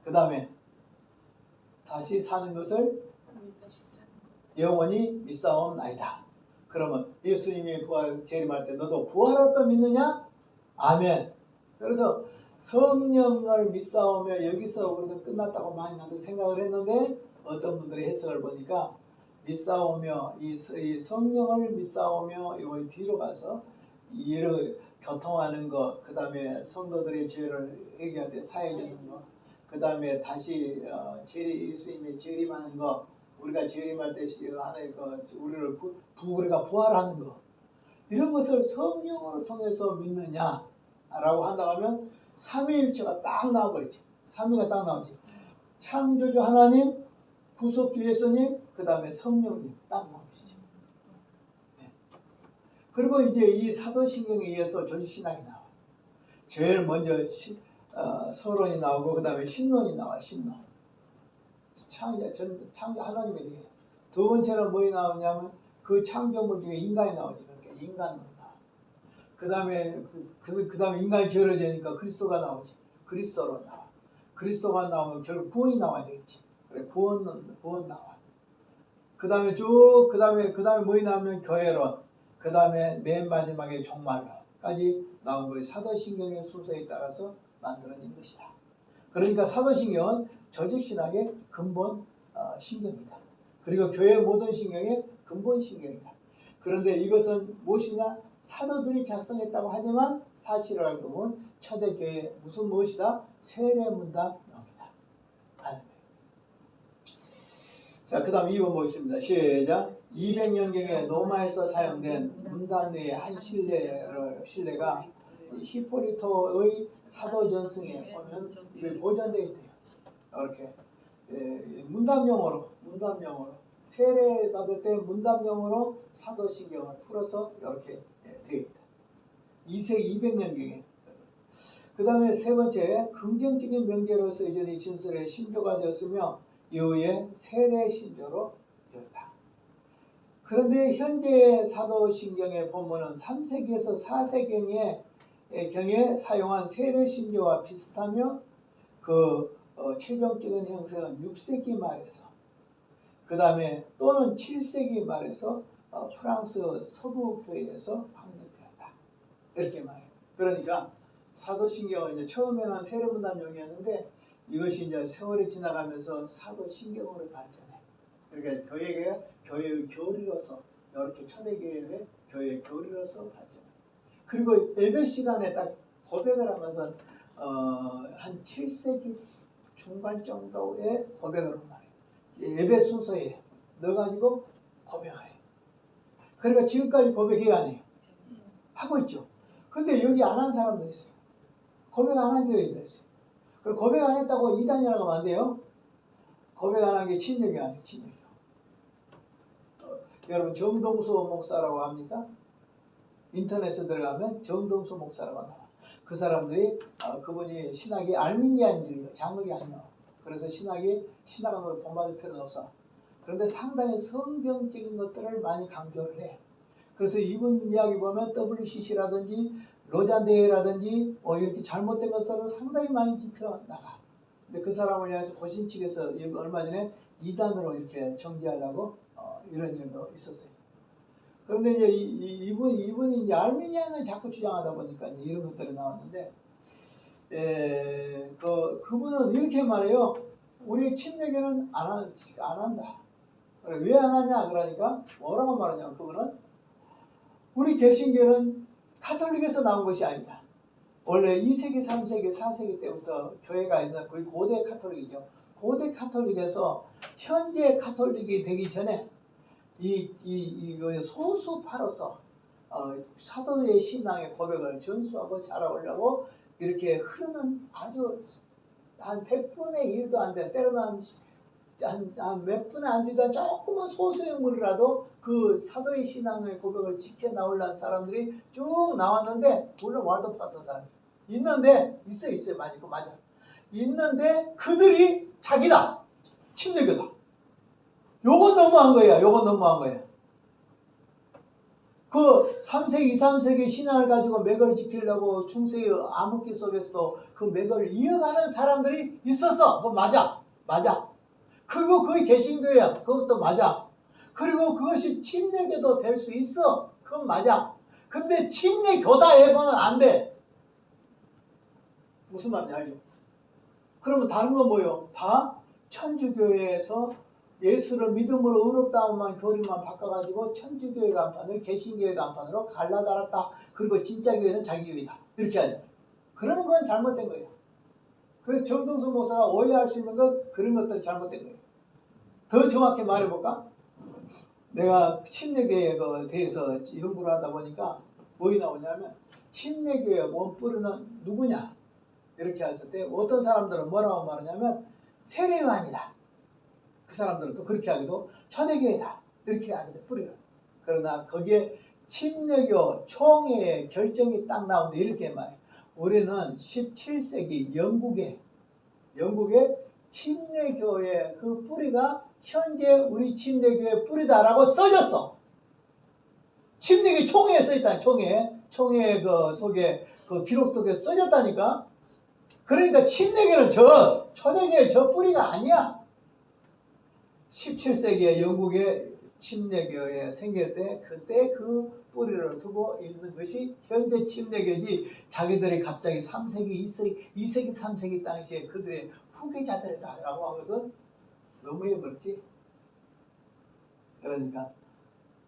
그 다음에 다시 사는 것을 영원히 믿사옵나이다. 그러면 예수님이 재림할 때 너도 부활할 걸 믿느냐? 아멘. 그래서 성령을 믿사오며 여기서 우리는 끝났다고 많이 나도 생각을 했는데 어떤 분들의 해석을 보니까 믿사오며 이 성령을 믿사오며 이거 뒤로 가서 이를 교통하는 것, 그 다음에 성도들의 죄를 회개할 때 사해 주는 것, 그 다음에 다시 예수님의 재림하는 것, 우리가 재림할 때 하나의 우리를 우리가 부활하는 것, 이런 것을 성령으로 통해서 믿느냐라고 한다고 하면 삼위일체가 딱 나와버리지. 삼위가 딱 나오지. 창조주 하나님, 구속주 예수님, 그 다음에 성령님 딱 나오시죠. 네. 그리고 이제 이 사도신경에 의해서 조직신학이 나와. 제일 먼저 서론이 나오고 그 다음에 신론이 나와. 신론. 창조 하나님에 대해. 두 번째는 뭐이 나오냐면 그 창조물 중에 인간이 나오지. 그러니까 인간론 나와. 그 다음에 그 다음에 인간이 지어지니까 그리스도가 나오지. 그리스도로 나와. 그리스도가 나오면 결국 구원이 나와야 되겠지. 그래 구원 나와. 그 다음에 그 다음에 뭐이 나오면 교회론. 그 다음에 맨 마지막에 종말론까지 나온 거예요. 사도신경의 순서에 따라서 만들어진 것이다. 그러니까 사도신경은 조직신학의 근본 신경이다. 그리고 교회 모든 신경의 근본 신경이다. 그런데 이것은 무엇이냐? 사도들이 작성했다고 하지만 사실을 알고 보면 초대교회 무엇이다? 세례문답용이다. 하는 거예요. 자, 그 다음 2번 보겠습니다. 시작. 200년경에 로마에서 사용된 문단의 한 신뢰가 히포리토의 사도전승에 보면 이게 보존되어 있대요. 이렇게 문답용어로 세례 받을 때 문답용어로 사도신경을 풀어서 이렇게 되어 있다. 2세기 200년경에. 그 다음에 세 번째, 긍정적인 명제로서 이전의 진술의 신조가 되었으며 이후에 세례 신조로 되었다. 그런데 현재 사도신경의 본문은 3세기에서 4세기경에 사용한 세례 신조와 비슷하며 최종적인 형성은 6세기 말에서 그 다음에 또는 7세기 말에서 프랑스 서부 교회에서 확립되었다. 이렇게 말해요. 그러니까 사도신경은 이제 처음에는 세례문답용이었는데 이것이 이제 세월이 지나가면서 사도신경으로 발전해. 그러니까 교회의 교리로서 이렇게 초대교회의 교회의 교리로서 발전해. 그리고 예배 시간에 딱 고백을 하면서 한 7세기 중반 정도의 고백을 말해요. 예배 순서에 넣어가지고 고백하래. 그러니까 지금까지 고백해야 안 해요. 하고 있죠. 근데 여기 안 한 사람도 있어요. 고백 안 한 교회도 있어요. 그리고 고백 안 했다고 이단이라고 하면 안 돼요. 고백 안 한 게 친족이 아니에요. 친족이요. 여러분 정동수 목사라고 합니까? 인터넷에 들어가면 정동수 목사라고 나와. 그 사람들이 그분이 신학이 알미니안주의예요. 장르이 아니에요. 그래서 신학으로 본받을 필요는 없어. 그런데 상당히 성경적인 것들을 많이 강조를 해. 그래서 이분 이야기 보면 WCC라든지 로잔대회라든지 이렇게 잘못된 것들은 상당히 많이 짚어나가. 근데 그 사람을 위해서 고신 측에서 얼마 전에 이단으로 이렇게 정지하려고 이런 일도 있었어요. 그런데 이제 이분이 이제 알미니안을 자꾸 주장하다 보니까 이제 이런 것들이 나왔는데, 그분은 이렇게 말해요. 우리 침례교는 안 한다. 왜 안 하냐? 그러니까 뭐라고 말하냐면 그분은 우리 개신교는 카톨릭에서 나온 것이 아니다. 원래 2세기, 3세기, 4세기 때부터 교회가 있는 거의 고대 카톨릭이죠. 고대 카톨릭에서 현재 카톨릭이 되기 전에 소수파로서 사도의 신앙의 고백을 전수하고 자라오려고 이렇게 흐르는 아주 한 100분의 1도 안 되는, 때로는 한 몇 분의 안 되던 조그만 소수의 물이라도 그 사도의 신앙의 고백을 지켜나오려는 사람들이 쭉 나왔는데, 물론 와도프 같은 사람이죠. 있는데 있어요. 맞아. 있는데 그들이 자기다. 침례교다. 요건 너무한 거야. 그 3세기, 2, 3세기 신앙을 가지고 맥을 지키려고 중세의 암흑기 속에서도 그 맥을 이어가는 사람들이 있었어. 그거 맞아. 그리고 그게 개신교야. 그것도 맞아. 그리고 그것이 침례교도 될 수 있어. 그건 맞아. 근데 침례교다 해보면 안 돼. 무슨 말인지 알죠? 그러면 다른 건 뭐예요? 다 천주교회에서 예수를 믿음으로 의롭다움만 교리만 바꿔가지고 천주교회 간판을 개신교회 간판으로 갈라달았다. 그리고 진짜 교회는 자기 교회다. 이렇게 하잖아요. 그러는 건 잘못된 거예요. 그래서 정동수 목사가 오해할 수 있는 건 그런 것들이 잘못된 거예요. 더 정확히 말해볼까? 내가 침례교회에 대해서 연구를 하다 보니까 뭐가 나오냐면 침례교회 원뿌리는 누구냐? 이렇게 했을 때 어떤 사람들은 뭐라고 말하냐면 세례요한이다. 그 사람들은 또 그렇게 하기도 초대교회다. 이렇게 하기도 뿌리를. 그러나 거기에 침례교 총회의 결정이 딱 나오는데 이렇게 말해. 우리는 17세기 영국의 침례교의 그 뿌리가 현재 우리 침례교의 뿌리다라고 써졌어. 침례교 총회에 써있다. 총회 그 속에 그 기록도에 써졌다니까. 그러니까 침례교는 초대교의 저 뿌리가 아니야. 17세기에 영국의 침례교에 생길 때 그때 그 뿌리를 두고 있는 것이 현재 침례교지 자기들이 갑자기 3세기, 2세기, 3세기 당시에 그들의 후계자들이다 라고 한 것은 너무해버렸지. 그러니까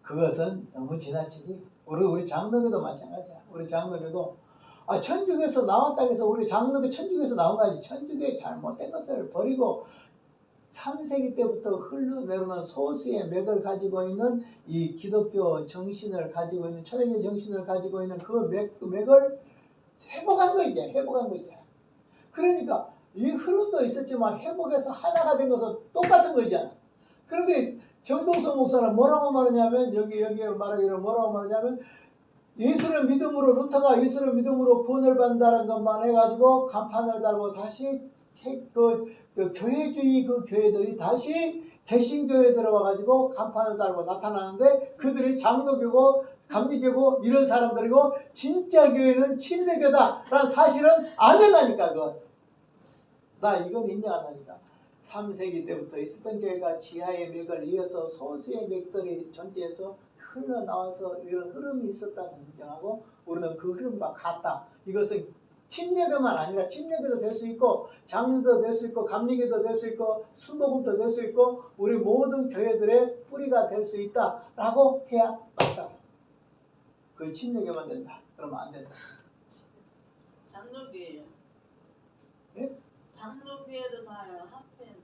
그것은 너무 지나치지. 우리 장로교도 마찬가지야. 우리 장로교도 천주교에서 나왔다 해서 우리 장로교 천주교에서 나온 거지. 천주교의 잘못된 것을 버리고 3세기 때부터 흘러내려오는 소수의 맥을 가지고 있는 이 기독교 정신을 가지고 있는 초대교회 정신을 가지고 있는 그 맥을 회복한 거 있잖아. 그러니까 이 흐름도 있었지만 회복해서 하나가 된 것은 똑같은 거 있잖아. 그런데 정동서 목사는 뭐라고 말하냐면 여기에 말하기를 뭐라고 말하냐면 예수를 믿음으로 루터가 예수를 믿음으로 구원을 받는다는 것만 해가지고 간판을 달고 다시 그 교회주의 그 교회들이 다시 개신교회에 들어와가지고 간판을 달고 나타나는데 그들이 장로교고 감리교고 이런 사람들이고 진짜 교회는 침례교다라는 사실은 안 된다니까. 나 이건 인정 안 하니까. 3세기 때부터 있었던 교회가 지하의 맥을 이어서 소수의 맥들이 존재해서 흘러나와서 이런 흐름이 있었다는 인정하고 우리는 그 흐름과 같다. 이것은 침례교만 아니라 침례교도 될 수 있고 장로도 될 수 있고 감리교도 될 수 있고 순복음도 될 수 있고 우리 모든 교회들의 뿌리가 될 수 있다라고 해야 맞다. 그 침례교만 된다. 그러면 안 된다. 장로교회요. 예? 장로교회도 다 합해.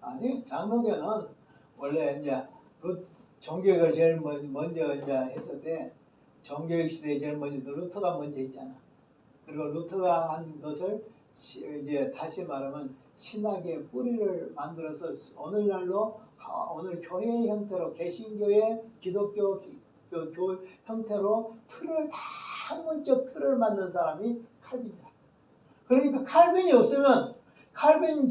아니 장로교는 원래 이제 그 종교육을 제일 먼저 이제 했을 때 종교육 시대에 제일 먼저 루터가 먼저 했잖아. 그리고 루터가 한 것을 이제 다시 말하면 신학의 뿌리를 만들어서 오늘날로 오늘 교회 형태로 개신교회 기독교 교 형태로 틀을 다 학문적 틀을 만든 사람이 칼빈이다. 그러니까 칼빈이 없으면 칼빈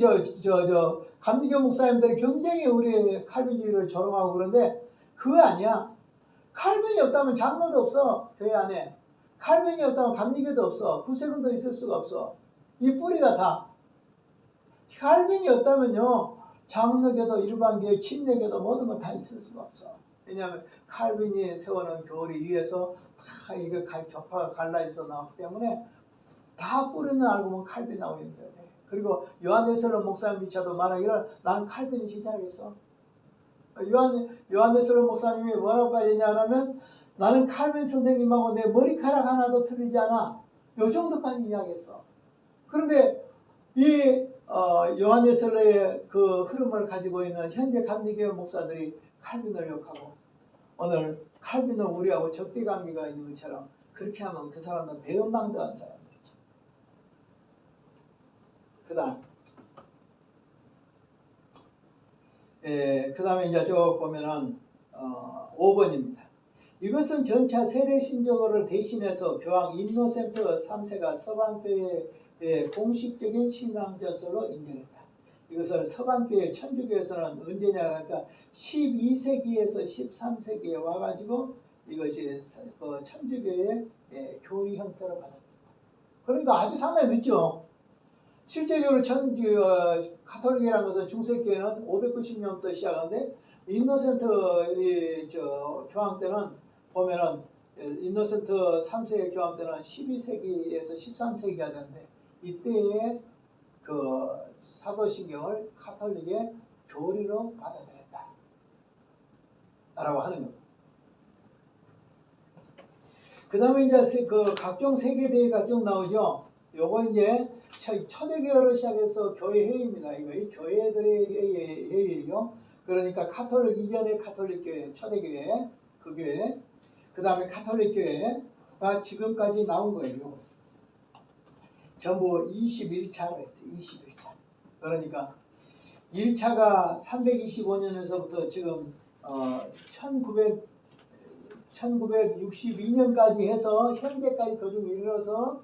감리교 목사님들이 굉장히 우리 칼빈주의를 조롱하고 그런데 그거 아니야. 칼빈이 없다면 장로도 없어. 교회 안에. 칼빈이 없다면 감리교도 없어. 구세군도 있을 수가 없어. 이 뿌리가 다. 칼빈이 없다면요. 장로교도 일반교회 침례교도 모든 건 다 있을 수가 없어. 왜냐하면 칼빈이 세워놓은 교리 위에서 다 이게 격파가 갈라져서 나왔기 때문에 다 뿌리는 알고 보면 칼빈 나오는 거야. 그리고 요한 웨슬러 목사님조차도 말하기를 나는 칼빈이 시작했어. 요한 웨슬러 목사님이 뭐라고까지 했냐면 나는 칼빈 선생님하고 내 머리카락 하나도 틀리지 않아. 요 정도까지 이야기했어. 그런데 이 요한 웨슬러의 그 흐름을 가지고 있는 현재 감리교회 목사들이 칼빈을 욕하고 오늘 칼빈은 우리하고 적대관계가 있는 것처럼 그렇게 하면 그 사람은 배은망덕한 사람들이죠. 그 다음에 이제 쭉 보면은 5번입니다. 이것은 점차 세례신조를 대신해서 교황 인노센트 3세가 서방교회의 공식적인 신앙 전설로 인정했다. 이것을 서방교회 천주교에서는 언제냐 하니까 12세기에서 13세기에 와가지고 이것이 그 천주교의 교회 형태로 받았다. 그러니까 아주 상당히 늦죠. 실제적으로 가톨릭이라는 것은 중세교회는 590년부터 시작하는데 인노센트 교황 때는 보면은 인노센트 3세의 교황 때는 12세기에서 13세기가 되는데 이때에 그 사도신경을 가톨릭의 교리로 받아들였다 라고 하는 겁니다. 그 다음에 이제 그 각종 세계대회가 쭉 나오죠. 요거 이제 초대교회로 시작해서 교회 회의입니다. 이거 교회들의 회의예요. 그러니까 가톨릭 이전의 가톨릭 교회, 초대교회, 그 교회, 그 다음에 가톨릭 교회가 지금까지 나온 거예요. 요거. 전부 21차로 했어요. 21차. 그러니까 1차가 325년에서부터 지금 1962년까지 해서 현재까지 그중 이르러서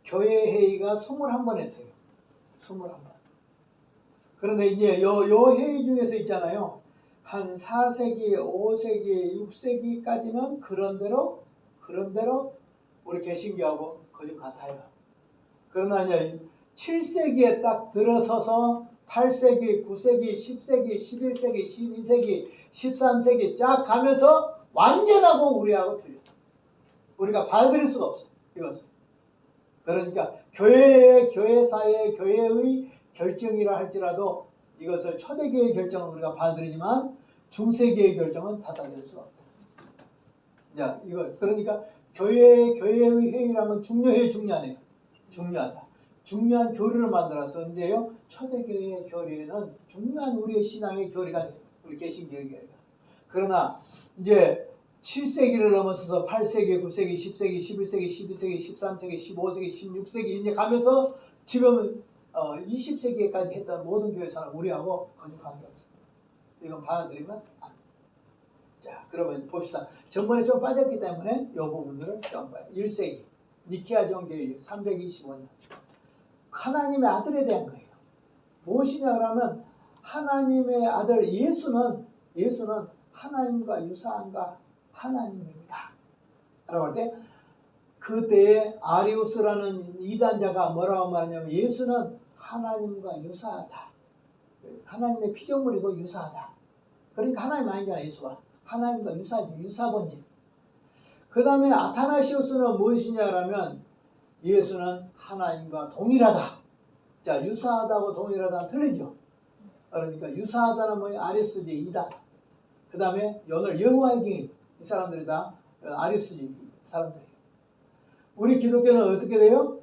교회 회의가 21번 했어요. 21번. 그런데 이제 요 회의 중에서 있잖아요. 한 4세기, 5세기, 6세기까지는 그런대로 우리 개신교하고 거의 같아요. 그러나 이제 7세기에 딱 들어서서 8세기, 9세기, 10세기, 11세기, 12세기, 13세기 쫙 가면서 완전하고 우리하고 틀려. 우리가 받아들일 수가 없어. 이것은. 그러니까 교회사의 교회의 결정이라 할지라도 이것을 초대교회의 결정은 우리가 받아들이지만 중세교회의 결정은 받아들일 수가 없다. 자, 이걸 그러니까 교회의 회의라면 중요해요, 중요하네요. 중요하다. 중요한 교리를 만들었었는데요. 초대교회의 교리는 중요한 우리의 신앙의 교리가 돼요. 우리 개신교의 교리가. 그러나 이제 7세기를 넘어서서 8세기, 9세기, 10세기, 11세기, 12세기, 13세기, 15세기, 16세기 이제 가면서 지금 20세기까지 했던 모든 교회사는 우리하고 전혀 관계없어요. 이건 받아들이면 안 돼요. 자, 그러면 봅시다. 전번에 좀 빠졌기 때문에 이 부분들을 좀 봐요. 1세기 니케아 정교회 325년 하나님의 아들에 대한 거예요. 무엇이냐 그러면 하나님의 아들 예수는 하나님과 유사한가 하나님입니다. 라고 할 때 그때에 아리우스라는 이단자가 뭐라고 말하냐면 예수는 하나님과 유사하다. 하나님의 피조물이고 유사하다. 그러니까 하나님 아니잖아 예수가. 하나님과 유사하지. 유사본질. 그 다음에 아타나시우스는 무엇이냐라면 예수는 하나님과 동일하다. 자, 유사하다고 동일하다는 틀리죠. 그러니까 유사하다는 뭐예요? 아리우스주의 이단. 그 다음에 오늘 여호와의 증인. 이 사람들이 다 아리우스주의 사람들이에요. 우리 기독교는 어떻게 돼요?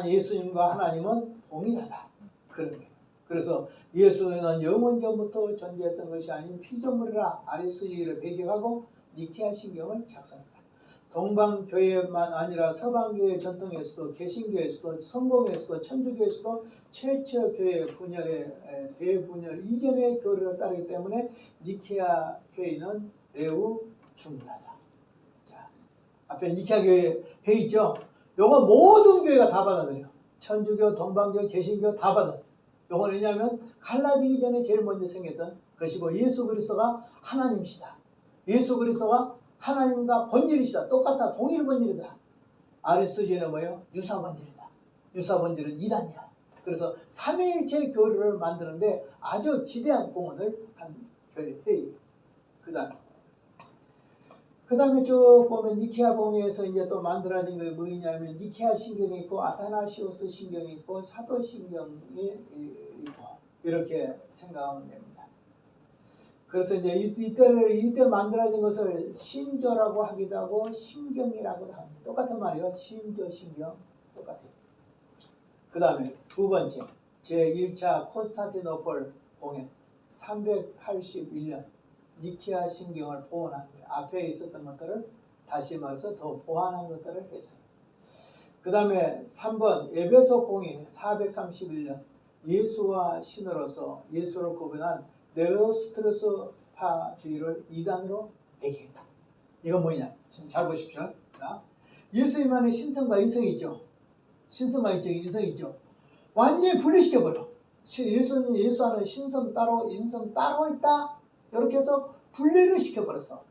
예수님과 하나님은 동일하다. 그런 거예요. 그래서 예수는 영원전부터 존재했던 것이 아닌 피조물이라 아리우스주의를 배격하고 니케아 신경을 작성했다. 동방교회만 아니라 서방교회 전통에서도 개신교에서도 성공에서도 천주교에서도 최초 교회 분열의 대분열 이전의 교리를 따르기 때문에 니케아 교회는 매우 중요하다. 자, 앞에 니케아 교회 있죠? 요건 모든 교회가 다 받아들여. 천주교, 동방교, 개신교 다 받아들여. 요건 왜냐하면 갈라지기 전에 제일 먼저 생겼던 것이고 예수 그리스도가 하나님이시다. 예수 그리스도가 하나님과 본질이시다. 똑같다. 동일 본질이다. 아리스토텔은 뭐예요? 유사본질이다. 유사본질은 이단이야. 그래서 삼위일체 교리를 만드는데 아주 지대한 공헌을 한 교회예요. 그 다음에 쭉 보면 니케아 공회에서 이제 또 만들어진 게 뭐냐면 니케아 신경이 있고 아타나시오스 신경이 있고 사도 신경이 있고 이렇게 생각하면 됩니다. 그래서 이제 이때 만들어진 것을 신조라고 하기도 하고 신경이라고도 합니다. 똑같은 말이에요. 신조, 신경 똑같아요. 그 다음에 두 번째 제1차 콘스탄티노폴 공회 381년 니케아 신경을 보완한 거예요. 앞에 있었던 것들을 다시 말해서 더 보완한 것들을 했어요. 그 다음에 3번 에베소 공회 431년 예수와 신으로서 예수를 구분한 네오스트루스파주의를 이단으로 배제했다. 이건 뭐냐? 잘 보십시오. 자, 예수님 안에 신성과 인성이 있죠. 신성과 인성이 있죠. 완전히 분리시켜버려. 예수 안에 신성 따로 인성 따로 있다. 이렇게 해서 분리를 시켜버렸어.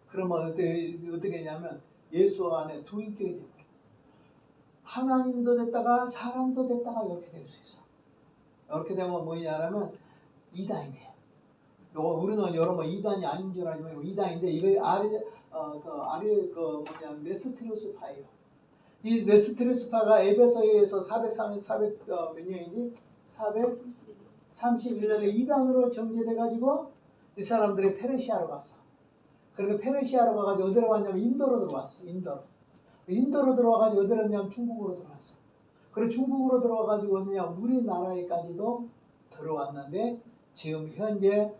그러면 어떻게 되냐면 예수 안에 두 인격이 돼버려. 하나님도 됐다가 사람도 됐다가 이렇게 될 수 있어. 이렇게 되면 뭐냐면 이단이 돼. 우리는 여러분 이단이 아닌 줄 알지만 이단인데 이거 네스트리우스파예요. 이 네스트리우스파가 에베소에서 400 몇 년이니? 431년에 이단으로 정제돼 가지고 이 사람들이 페르시아로 갔어. 그리고 페르시아로 가가지고 어디로 갔냐면 인도로 들어왔어. 인도로 들어와가지고 어디로 갔냐면 중국으로 들어왔어. 그리고 중국으로 들어와가지고 어디냐 우리나라에까지도 들어왔는데 지금 현재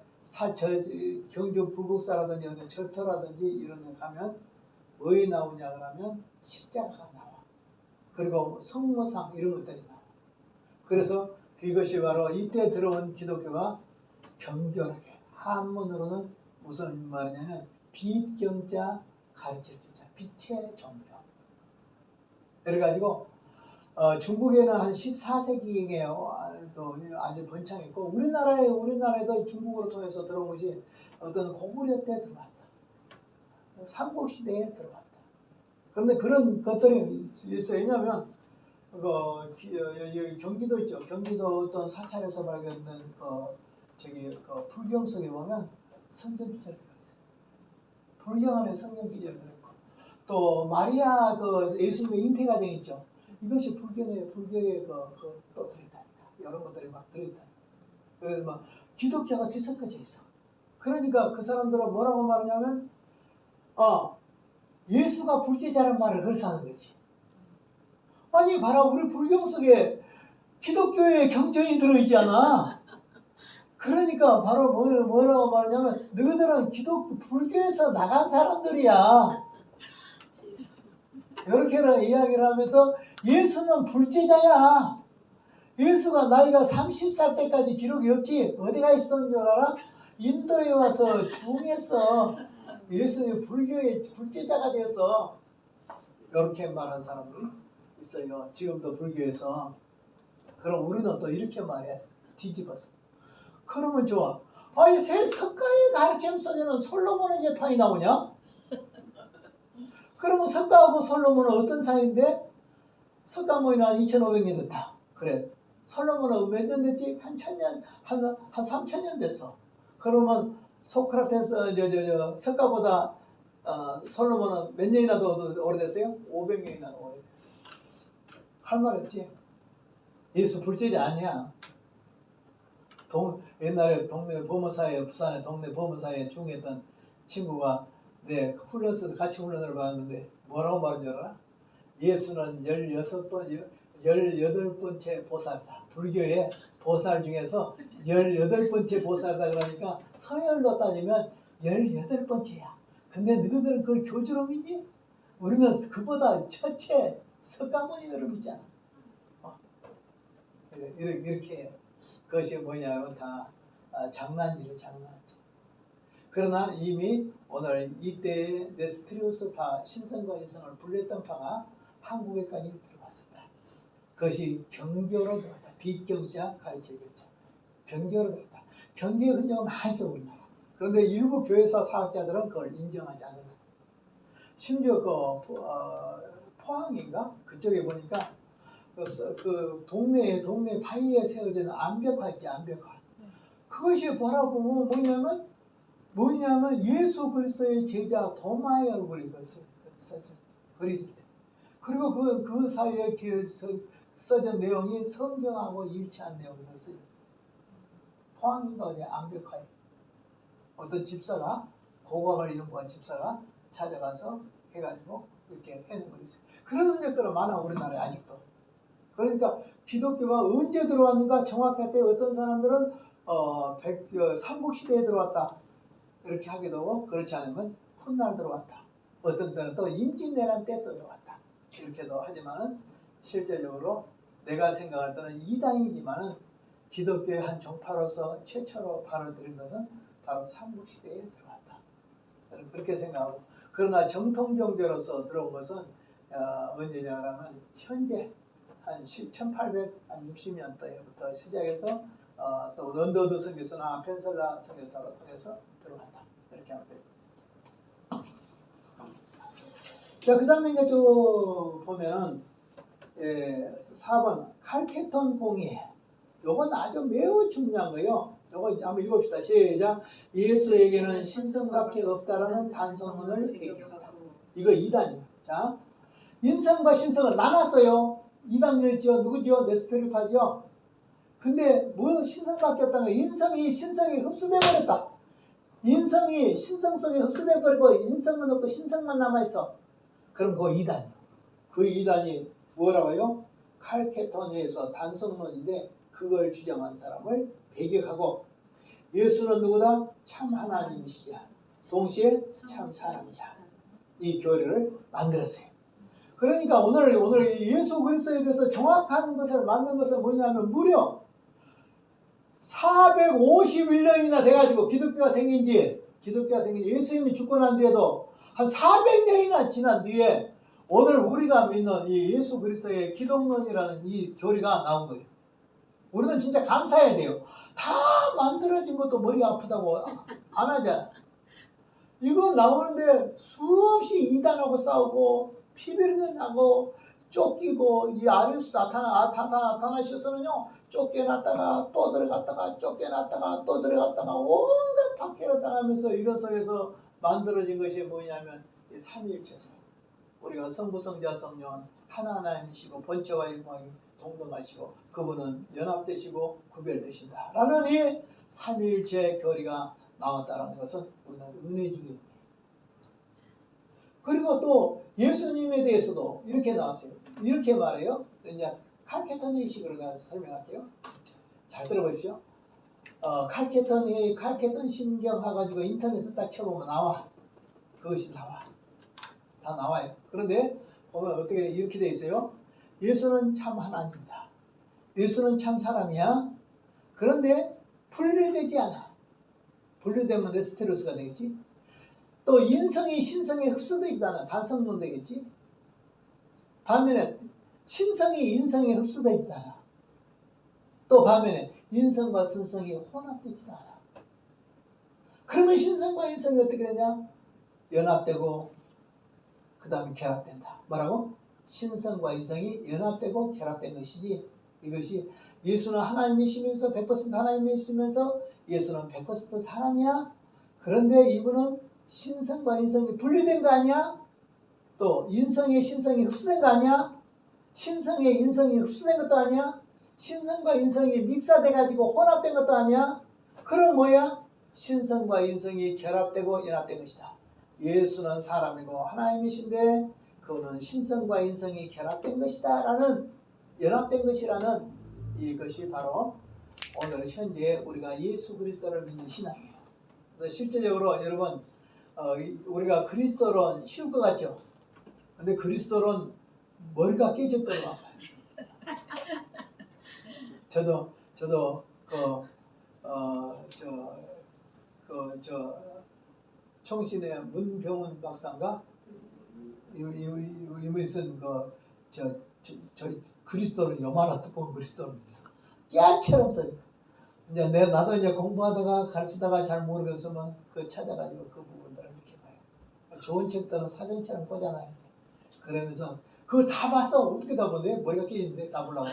경주 불국사라든지 어떤 절터라든지 이런 데 가면 뭐에 나오냐 그러면 십자가가 나와. 그리고 성모상 이런 것들이 나와. 그래서 이것이 바로 이때 들어온 기독교가 경결하게 한문으로는 무슨 말이냐면 빛경자 가르칠 교자 빛의 종교. 그래가지고 중국에는 한 14세기에 또 아주 번창했고 우리나라에도 중국으로 통해서 들어온 것이 어떤 고구려 때 들어왔다. 삼국시대에 들어왔다. 그런데 그런 것들이 있어요. 왜냐하면 경기도 있죠. 경기도 어떤 사찰에서 발견된 불경 속에 보면 성경 기절이 들어있어요. 불경 안에 성경 기절이 들어있고 또 마리아 예수님의 잉태 과정 있죠. 이것이 불교에 또 들어있다. 이런 것들이 막 들어있다. 그래서 막 기독교가 뒤섞여져 있어. 그러니까 그 사람들은 뭐라고 말하냐면 예수가 불제자란 말을 그래서 하는 거지. 아니 봐라 우리 불경 속에 기독교의 경전이 들어있잖아. 그러니까 바로 뭐라고 말하냐면 너희들은 불교에서 나간 사람들이야. 이렇게 이야기를 하면서 예수는 불제자야. 예수가 나이가 30살 때까지 기록이 없지. 어디가 있었는 줄 알아? 인도에 와서 중했어. 예수는 불교의 불제자가 되었어. 이렇게 말하는 사람들이 있어요. 지금도 불교에서. 그럼 우리는 또 이렇게 말해야 돼. 뒤집어서. 그러면 좋아. 아니 새 석가의 가르침 속에는 솔로몬의 재판이 나오냐? 그러면 석가하고 솔로몬은 어떤 사이인데? 석가 모이는 한 2500년 됐다. 그래. 솔로몬은 몇 년 됐지? 한 1000년, 한 3000년 됐어. 그러면 소크라테스, 석가보다 솔로몬은 몇 년이나 더 오래됐어요? 500년이나 오래됐어. 할 말 없지? 예수 불제자 아니야. 옛날에 동네 보모사에 부산에 동네 보모사에 중했던 친구가 플러스 같이 훈련을 받았는데 뭐라고 말하는지 알아? 예수는 18번째 보살이다. 불교의 보살 중에서 18번째 보살이다. 그러니까 서열로 따지면 18번째야. 근데 너희들은 그걸 교주로 믿니? 우리는 그보다 첫째 석가모니를 믿잖아. 이렇게 해요. 그것이 뭐냐면 다 장난질이에요. 장난질. 그러나 이미 오늘 이때의 네스트리우스파 신성과 인성을 분리했던 파가 한국에까지 들어왔었다. 그것이 경교로 들어왔다. 빛경자 가르치겠죠. 경교로 들어왔다. 경교의 흔적은 많이 있어 우리나라. 그런데 일부 교회사 사학자들은 그걸 인정하지 않는다. 심지어 포항인가 그쪽에 보니까 동네 바위에 세워진 암벽화 있지 암벽화. 그것이 보라보면 뭐냐면 예수 그리스도의 제자 도마의 얼굴이 그려질 때. 그리고 그 사이에 써진 내용이 성경하고 일치한 내용이 써요. 포항인가 어디 암벽화에 어떤 집사가 고고학을 연구한 집사가 찾아가서 해가지고 이렇게 해놓은 거 있어요. 그런 흔적들은 많아 우리나라에 아직도. 그러니까 기독교가 언제 들어왔는가 정확할 때 어떤 사람들은 삼국시대에 들어왔다 이렇게 하기도 하고 그렇지 않으면 훗날 들어왔다. 어떤 때는 또 임진왜란 때 들어왔다. 이렇게도 하지만은 실제적으로 내가 생각할 때는 이단이지만은 기독교의 한 종파로서 최초로 발언드린 것은 바로 삼국시대에 들어왔다. 저는 그렇게 생각하고 그러나 정통 종교로서 들어온 것은 언제냐면 현재 한 1860년대부터 시작해서 또 런더드 선교사나 펜슬라 선교사를 통해서 들어간다. 이렇게 하면 돼요. 자, 그 다음에 이제 쭉 보면은 4번 칼케톤 공예. 요건 아주 매우 중요한 거예요. 요거 한번 읽읍시다. 시작. 예수에게는 신성밖에 없다라는 단성문을 배경하고. 이거 2단이에요. 자, 인성과 신성은 나눴어요. 2단이죠. 누구죠? 네스토리파죠. 근데 뭐 신성밖에 없다는 거예요. 인성이 신성에 흡수돼 버렸다. 인성이 신성 속에 흡수돼 버리고 인성은 없고 신성만 남아있어. 그럼 그 2단이에요. 그 2단이 뭐라고요? 칼케톤에서 단성론인데 그걸 주장한 사람을 배격하고 예수는 누구다? 참 하나님이시자 동시에 참 사람이다. 이 교리를 만들었어요. 그러니까 오늘 예수 그리스도에 대해서 정확한 것을 만든 것은 뭐냐면 무려 451년이나 돼가지고 기독교가 생긴 예수님이 죽고 난 뒤에도 한 400년이나 지난 뒤에 오늘 우리가 믿는 이 예수 그리스도의 기독론이라는 이 교리가 나온 거예요. 우리는 진짜 감사해야 돼요. 다 만들어진 것도 머리 아프다고 안 하잖아. 이거 나오는데 수없이 이단하고 싸우고 피비린내 나고 쫓기고 이 아리우스 아타나시스는요 쫓겨났다가 또 들어갔다가 쫓겨났다가 또 들어갔다가 온갖 박해를 당하면서 이런 속에서 만들어진 것이 뭐냐면 이 삼위일체서 우리가 성부 성자 성령 하나님이시고 본체와 영광이 동등하시고 그분은 연합되시고 구별되신다 라는 이 삼위일체 교리가 나왔다는 것은 우리는 은혜 중에 은혜. 그리고 또 예수님에 대해서도 이렇게 나왔어요. 이렇게 말해요. 이제 칼케톤의식으로 내가 설명할게요. 잘 들어보십시오. 칼케톤 신경 해가지고 인터넷에 딱 쳐보면 나와. 그것이 나와. 다 나와요. 그런데 보면 어떻게 이렇게 돼 있어요. 예수는 참 하나님이다. 예수는 참 사람이야. 그런데 분리되지 않아. 분리되면 네스테로스가 되겠지. 또 인성이 신성에 흡수되지도 단성론 되겠지. 반면에 신성이 인성에 흡수되지도 않아. 또 반면에 인성과 신성이 혼합되지도 않아. 그러면 신성과 인성이 어떻게 되냐? 연합되고 그 다음에 결합된다. 뭐라고? 신성과 인성이 연합되고 결합된 것이지. 이것이 예수는 하나님이시면서 100% 하나님이시면서 예수는 100% 사람이야. 그런데 이분은 신성과 인성이 분리된 거 아니야? 또 인성에 신성이 흡수된 거 아니야? 신성에 인성이 흡수된 것도 아니야? 신성과 인성이 믹사돼 가지고 혼합된 것도 아니야? 그럼 뭐야? 신성과 인성이 결합되고 연합된 것이다. 예수는 사람이고 하나님이신데 그거는 신성과 인성이 결합된 것이다 라는 연합된 것이라는 이것이 바로 오늘 현재 우리가 예수 그리스도를 믿는 신앙이에요. 그래서 실제적으로 여러분 우리가 그리스도론 쉬울 것 같죠? 근데 그리스도론 머리가 깨졌다고 아파요. 저도 총신의 문병훈 박사인가 이분이 쓴 저 그리스도는 요만한 뚜껑 그리스도는 있어. 깨알처럼 써요. 이제 나도 이제 공부하다가 가르치다가 잘 모르겠으면 그 찾아가지고 그 부분들을 이렇게 봐요. 좋은 책들은 사전처럼 꽂아놔야 돼. 그러면서 그걸 다 봤어. 어떻게 다 보네? 머리가 깨지는데 다 보려고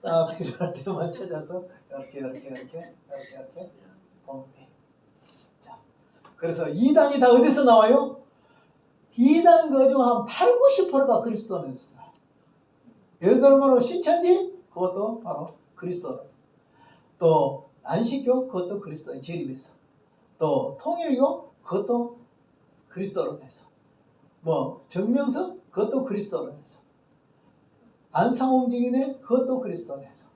딱 필요할 때만 찾아서 이렇게 보면 돼. 자, 그래서 2단이 다 어디서 나와요? 2단 그중 한 8, 90%가 그리스도인에서 나와요. 예를 들면 신천지 그것도 바로 그리스도. 또 안식교 그것도 그리스도인 재림에서. 또 통일교 그것도 그리스도론에서. 뭐 정명석 그것도 그리스도론에서. 안상홍증인의 그것도 그리스도론에서.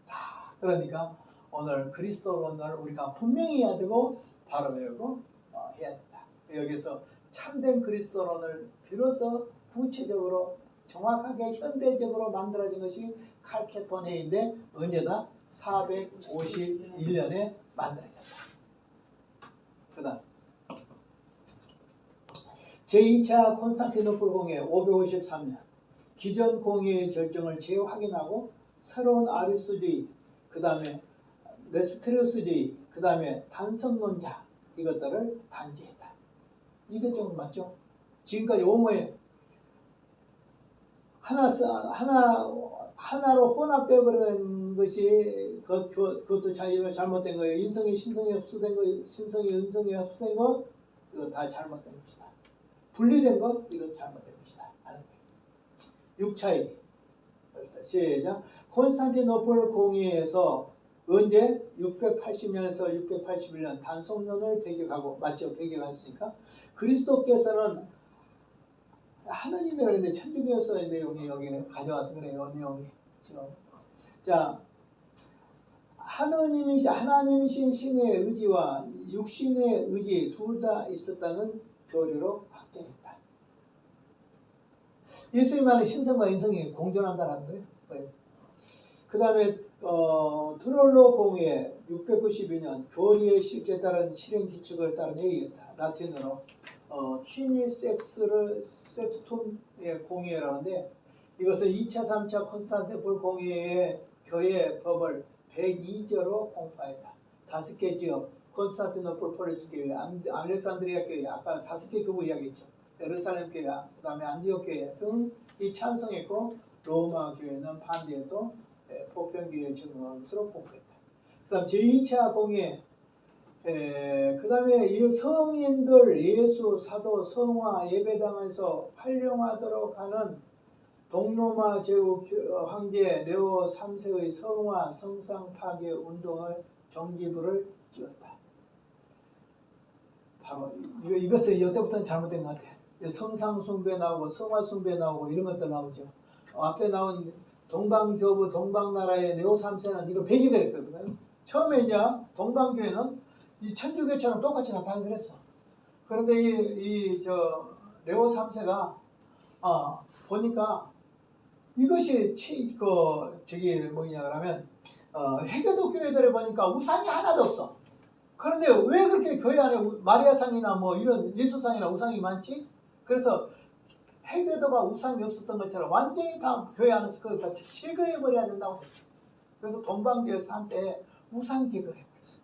다 그러니까 오늘 그리스도론을 우리가 분명히 해야 되고 바로 외우고 해야 된다. 여기서 참된 그리스도론을 비로소 구체적으로 정확하게 현대적으로 만들어진 것이 칼케톤회의인데 언제다? 451년에 만들어졌다. 그 다음 제2차 콘스탄티노플 공회 553년 기존 공회의 결정을 재확인하고 새로운 아리스주의, 그 다음에 네스트리우스주의, 그 다음에 단성론자 이것들을 단죄했다. 이게 좀 맞죠? 지금까지 오모에 하나로 혼합되어 버리는 것이 그것도 잘못된 거예요. 인성이 신성이 흡수된 거, 신성이 은성이 흡수된 거 이거 다 잘못된 것이다. 분리된 거 이건 잘못된 것이다 하는 거예요. 6차이 시작. 콘스탄티노플 공의에서 언제 680년에서 681년 단성론을 배격하고 맞죠? 배격했으니까 그리스도께서는 하느님이라 했는데 천주교에서의 내용이 여기 가져와서 그래요. 내용이 지금 자 하나님이신 신의 의지와 육신의 의지 둘 다 있었다는 교리로 확정했다. 예수님 안에 신성과 인성이 공존한다는 거예요. 그 다음에 트롤로 공의회 692년 교리의 실제 따른 실행 규칙을 따른 회의였다. 라틴어로 퀴니 섹스툼의 공의회라는데 이것은 2차 3차 콘스탄티노플 공의회의 교회 법을 102조로 공파했다. 5개 지역 콘스탄티노플 폴리스 교회, 알렉산드리아 교회, 아까 5개 교부 이야기했죠. 예루살렘 교회, 그 다음에 안디옥 교회 등이 찬성했고 로마 교회는 반대해도 보편교회 증언한 것으로 공포했다. 그 다음 제2차 공의회 그 다음에 성인들 예수, 사도, 성화, 예배당에서 활용하도록 하는 동로마 제국 황제 레오 3세의 성화, 성상 파괴 운동을 정지부를 찍었다. 바로 이것은 이때부터는 잘못된 것 같아요. 성상 숭배 나오고 성화 숭배 나오고 이런 것들 나오죠. 앞에 나온 동방교부 동방나라의 레오 3세는 이거 배기가 했거든요. 처음에 이제 동방교회는 이 천주교처럼 똑같이 다 받아들였어. 그런데 레오 3세가 보니까 이것이 뭐냐 그러면 해교도 교회들에 보니까 우상이 하나도 없어. 그런데 왜 그렇게 교회 안에 마리아상이나 뭐 이런 예수상이나 우상이 많지? 그래서 해교도가 우상이 없었던 것처럼 완전히 다 교회 안에서 그걸 다 제거해버려야 된다고 했어. 그래서 동방교회에서 한때 우상 제거를 해버렸어.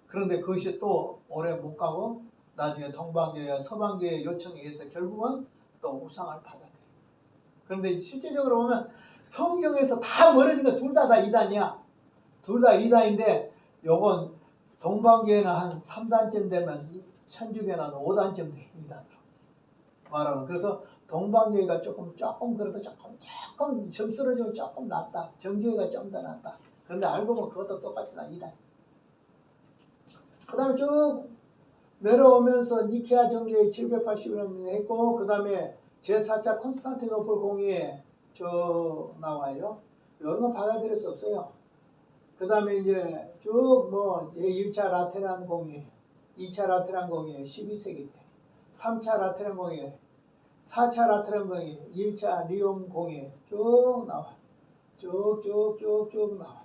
그런데 그것이 또 오래 못 가고 나중에 동방교회와 서방교회 요청에 의해서 결국은 또 우상을 받아들여. 그런데 실제적으로 보면 성경에서 다 멀어진 거 둘 다 이단이야. 둘 다 이단인데 요건 동방교회는 한 3단쯤 되면 천주교는 5단쯤 돼. 이단으로 말하면. 그래서 동방교회가 조금 그래도 조금 점수로 좀 조금 낫다. 정교회가 좀 더 낫다. 그런데 알고 보면 그것도 똑같이 다 이단. 그 다음에 쭉 내려오면서 니케아 정교회 780년 했고 그 다음에 제4차 콘스탄티노플 공의회 나와요. 이런 건 받아들일 수 없어요. 그 다음에 이제 쭉 제1차 라테란 공의회, 2차 라테란 공의회 12세기 때, 3차 라테란 공의회, 4차 라테란 공의회, 1차 리옹 공의회 쭉 나와. 쭉 나와.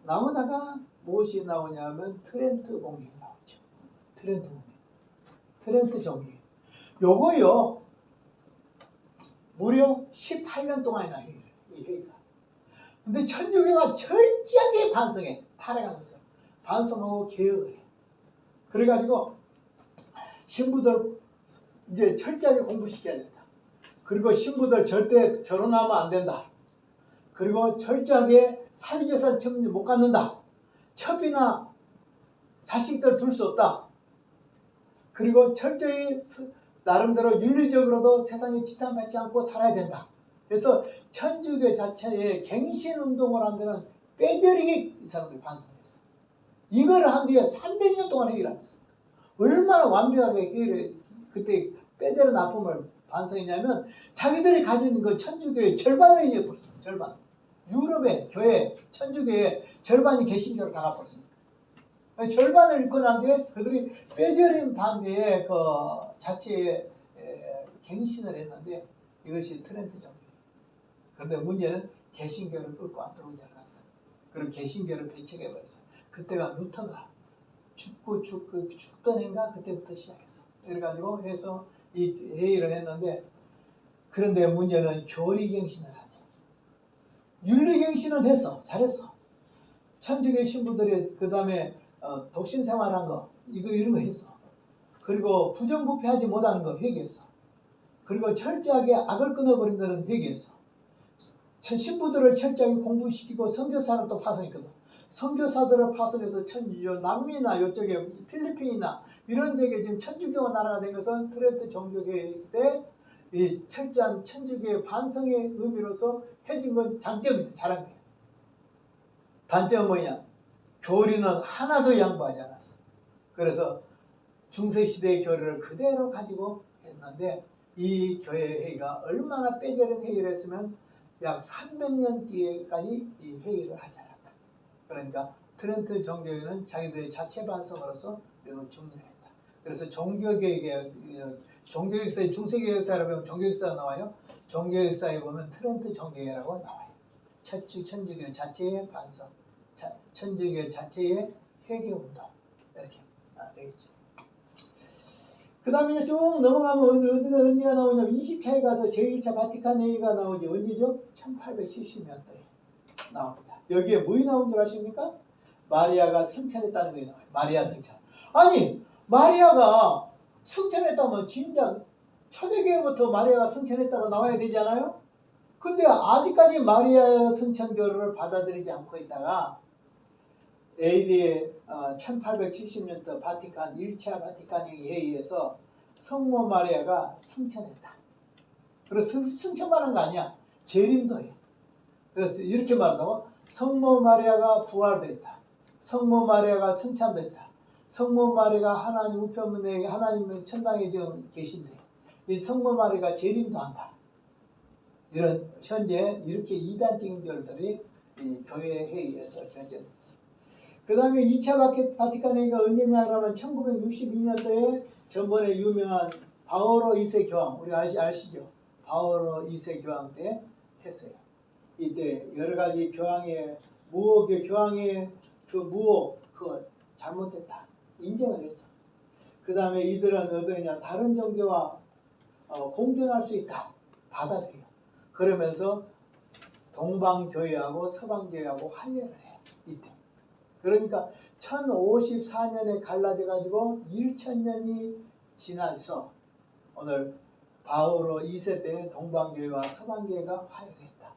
나오다가 무엇이 나오냐면 트렌트 공의회 나오죠. 트렌트 공의회. 트렌트 정의회. 요거요. 무려 18년 동안이나 해요. 이 회의가. 근데 천주교가 철저하게 반성해. 타락하면서. 반성하고 개혁을 해. 그래가지고 신부들 이제 철저하게 공부시켜야 된다. 그리고 신부들 절대 결혼하면 안 된다. 그리고 철저하게 사유재산 처분 못 갖는다. 첩이나 자식들 둘 수 없다. 그리고 철저히 나름대로 윤리적으로도 세상에 지탄받지 않고 살아야 된다. 그래서 천주교 자체의 갱신운동을 한 데는 빼저리게 이 사람들이 반성했어. 이걸 한 뒤에 300년 동안 회의를 안 했어. 얼마나 완벽하게 회의를 그때 빼저린 아픔을 반성했냐면 자기들이 가진 그 천주교의 절반을 이어버렸어. 절반. 유럽의 교회, 천주교의 절반이 개신교로 다 가버렸습니다. 절반을 잃고 난 뒤에 그들이 빼저린 반대에 그 자체의 갱신을 했는데 이것이 트렌트 정교회. 그런데 문제는 개신교를 끌고 안 들어오지 않았어. 그럼 개신교를 배척해버렸어. 그때가 루터가 죽던 해인가 그때부터 시작했어. 그래가지고 해서 이 회의를 했는데 그런데 문제는 교리갱신을 하냐. 윤리갱신은 했어. 잘했어. 천주교 신부들이 그 다음에 독신 생활한 거 이런 거 했어. 그리고 부정부패하지 못하는 거 회개했어. 그리고 철저하게 악을 끊어버린다는 회개했어. 신부들을 철저하게 공부시키고 선교사를 또 파송했거든. 선교사들을 파송해서 남미나 이쪽에 필리핀이나 이런 지역에 지금 천주교 나라가 된 것은 트렌트 종교개혁 때 이 철저한 천주교의 반성의 의미로서 해준 건 장점이다. 잘한 거예요. 단점은 뭐냐? 교리는 하나도 양보하지 않았어. 그래서 중세시대의 교리를 그대로 가지고 했는데 이 교회 회의가 얼마나 빼저린 회의를 했으면 약 300년 뒤에까지 이 회의를 하지 않았다. 그러니까 트렌트 종교회는 자기들의 자체 반성으로서 매우 중요했다. 그래서 종교역사의 중세교역사라고 하면 종교역사가 나와요. 종교역사에 보면 트렌트 종교회라고 나와요. 천주교 자체의 반성, 천주교 자체의 회개운동 이렇게 되겠죠. 그 다음에 쭉 넘어가면 언제가 나오냐면 20차에 가서 제1차 바티칸 회의가 나오죠. 언제죠? 1870년도에 나옵니다. 여기에 뭐이 나온 줄 아십니까? 마리아가 승천했다는 게 나와요. 마리아 승천. 아니 마리아가 승천했다면 진작 초대교회부터 마리아가 승천했다고 나와야 되지 않아요? 근데 아직까지 마리아 승천교를 받아들이지 않고 있다가 AD 1870년도 바티칸 1차 바티칸 회의에서 성모 마리아가 승천했다. 그래서 승천만 한 거 아니야. 재림도 해. 그래서 이렇게 말한다고 성모 마리아가 부활됐다. 성모 마리아가 승천됐다. 성모 마리아가 하나님 우편문에 하나님의 천당에 지금 계신데 이 성모 마리아가 재림도 한다. 이런 현재 이렇게 이단적인 별들이 이 교회 회의에서 결정됐습니다. 그 다음에 2차 바티칸 회의가 언제냐 그러면 1962년도에 전번에 유명한 바오로 2세 교황 우리 아시죠? 바오로 2세 교황 때 했어요. 이때 여러 가지 교황의 그 무호 그거 잘못됐다 인정을 했어. 그 다음에 이들은 어떠냐 다른 종교와 공존할 수 있다 받아들여. 그러면서 동방교회하고 서방교회하고 화해를 해요. 이때. 그러니까 1054년에 갈라져 가지고 1000년이 지나서 오늘 바오로 2세 때 동방교회와 서방교회가 화해를 했다.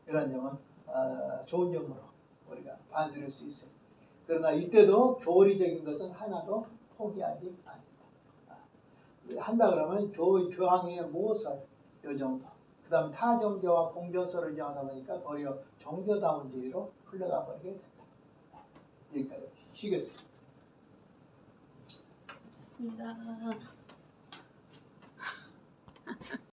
이런 점은 좋은 점으로 우리가 받아들일 수 있어요. 그러나 이때도 교리적인 것은 하나도 포기하지 않는다. 한다 그러면 교황의 모설 이 정도. 그 다음 타종교와 공존설을 정하다 보니까 도리어 종교다운주의로 흘러가 버리게 된다. 여기까지 쉬겠습니다. 좋습니다.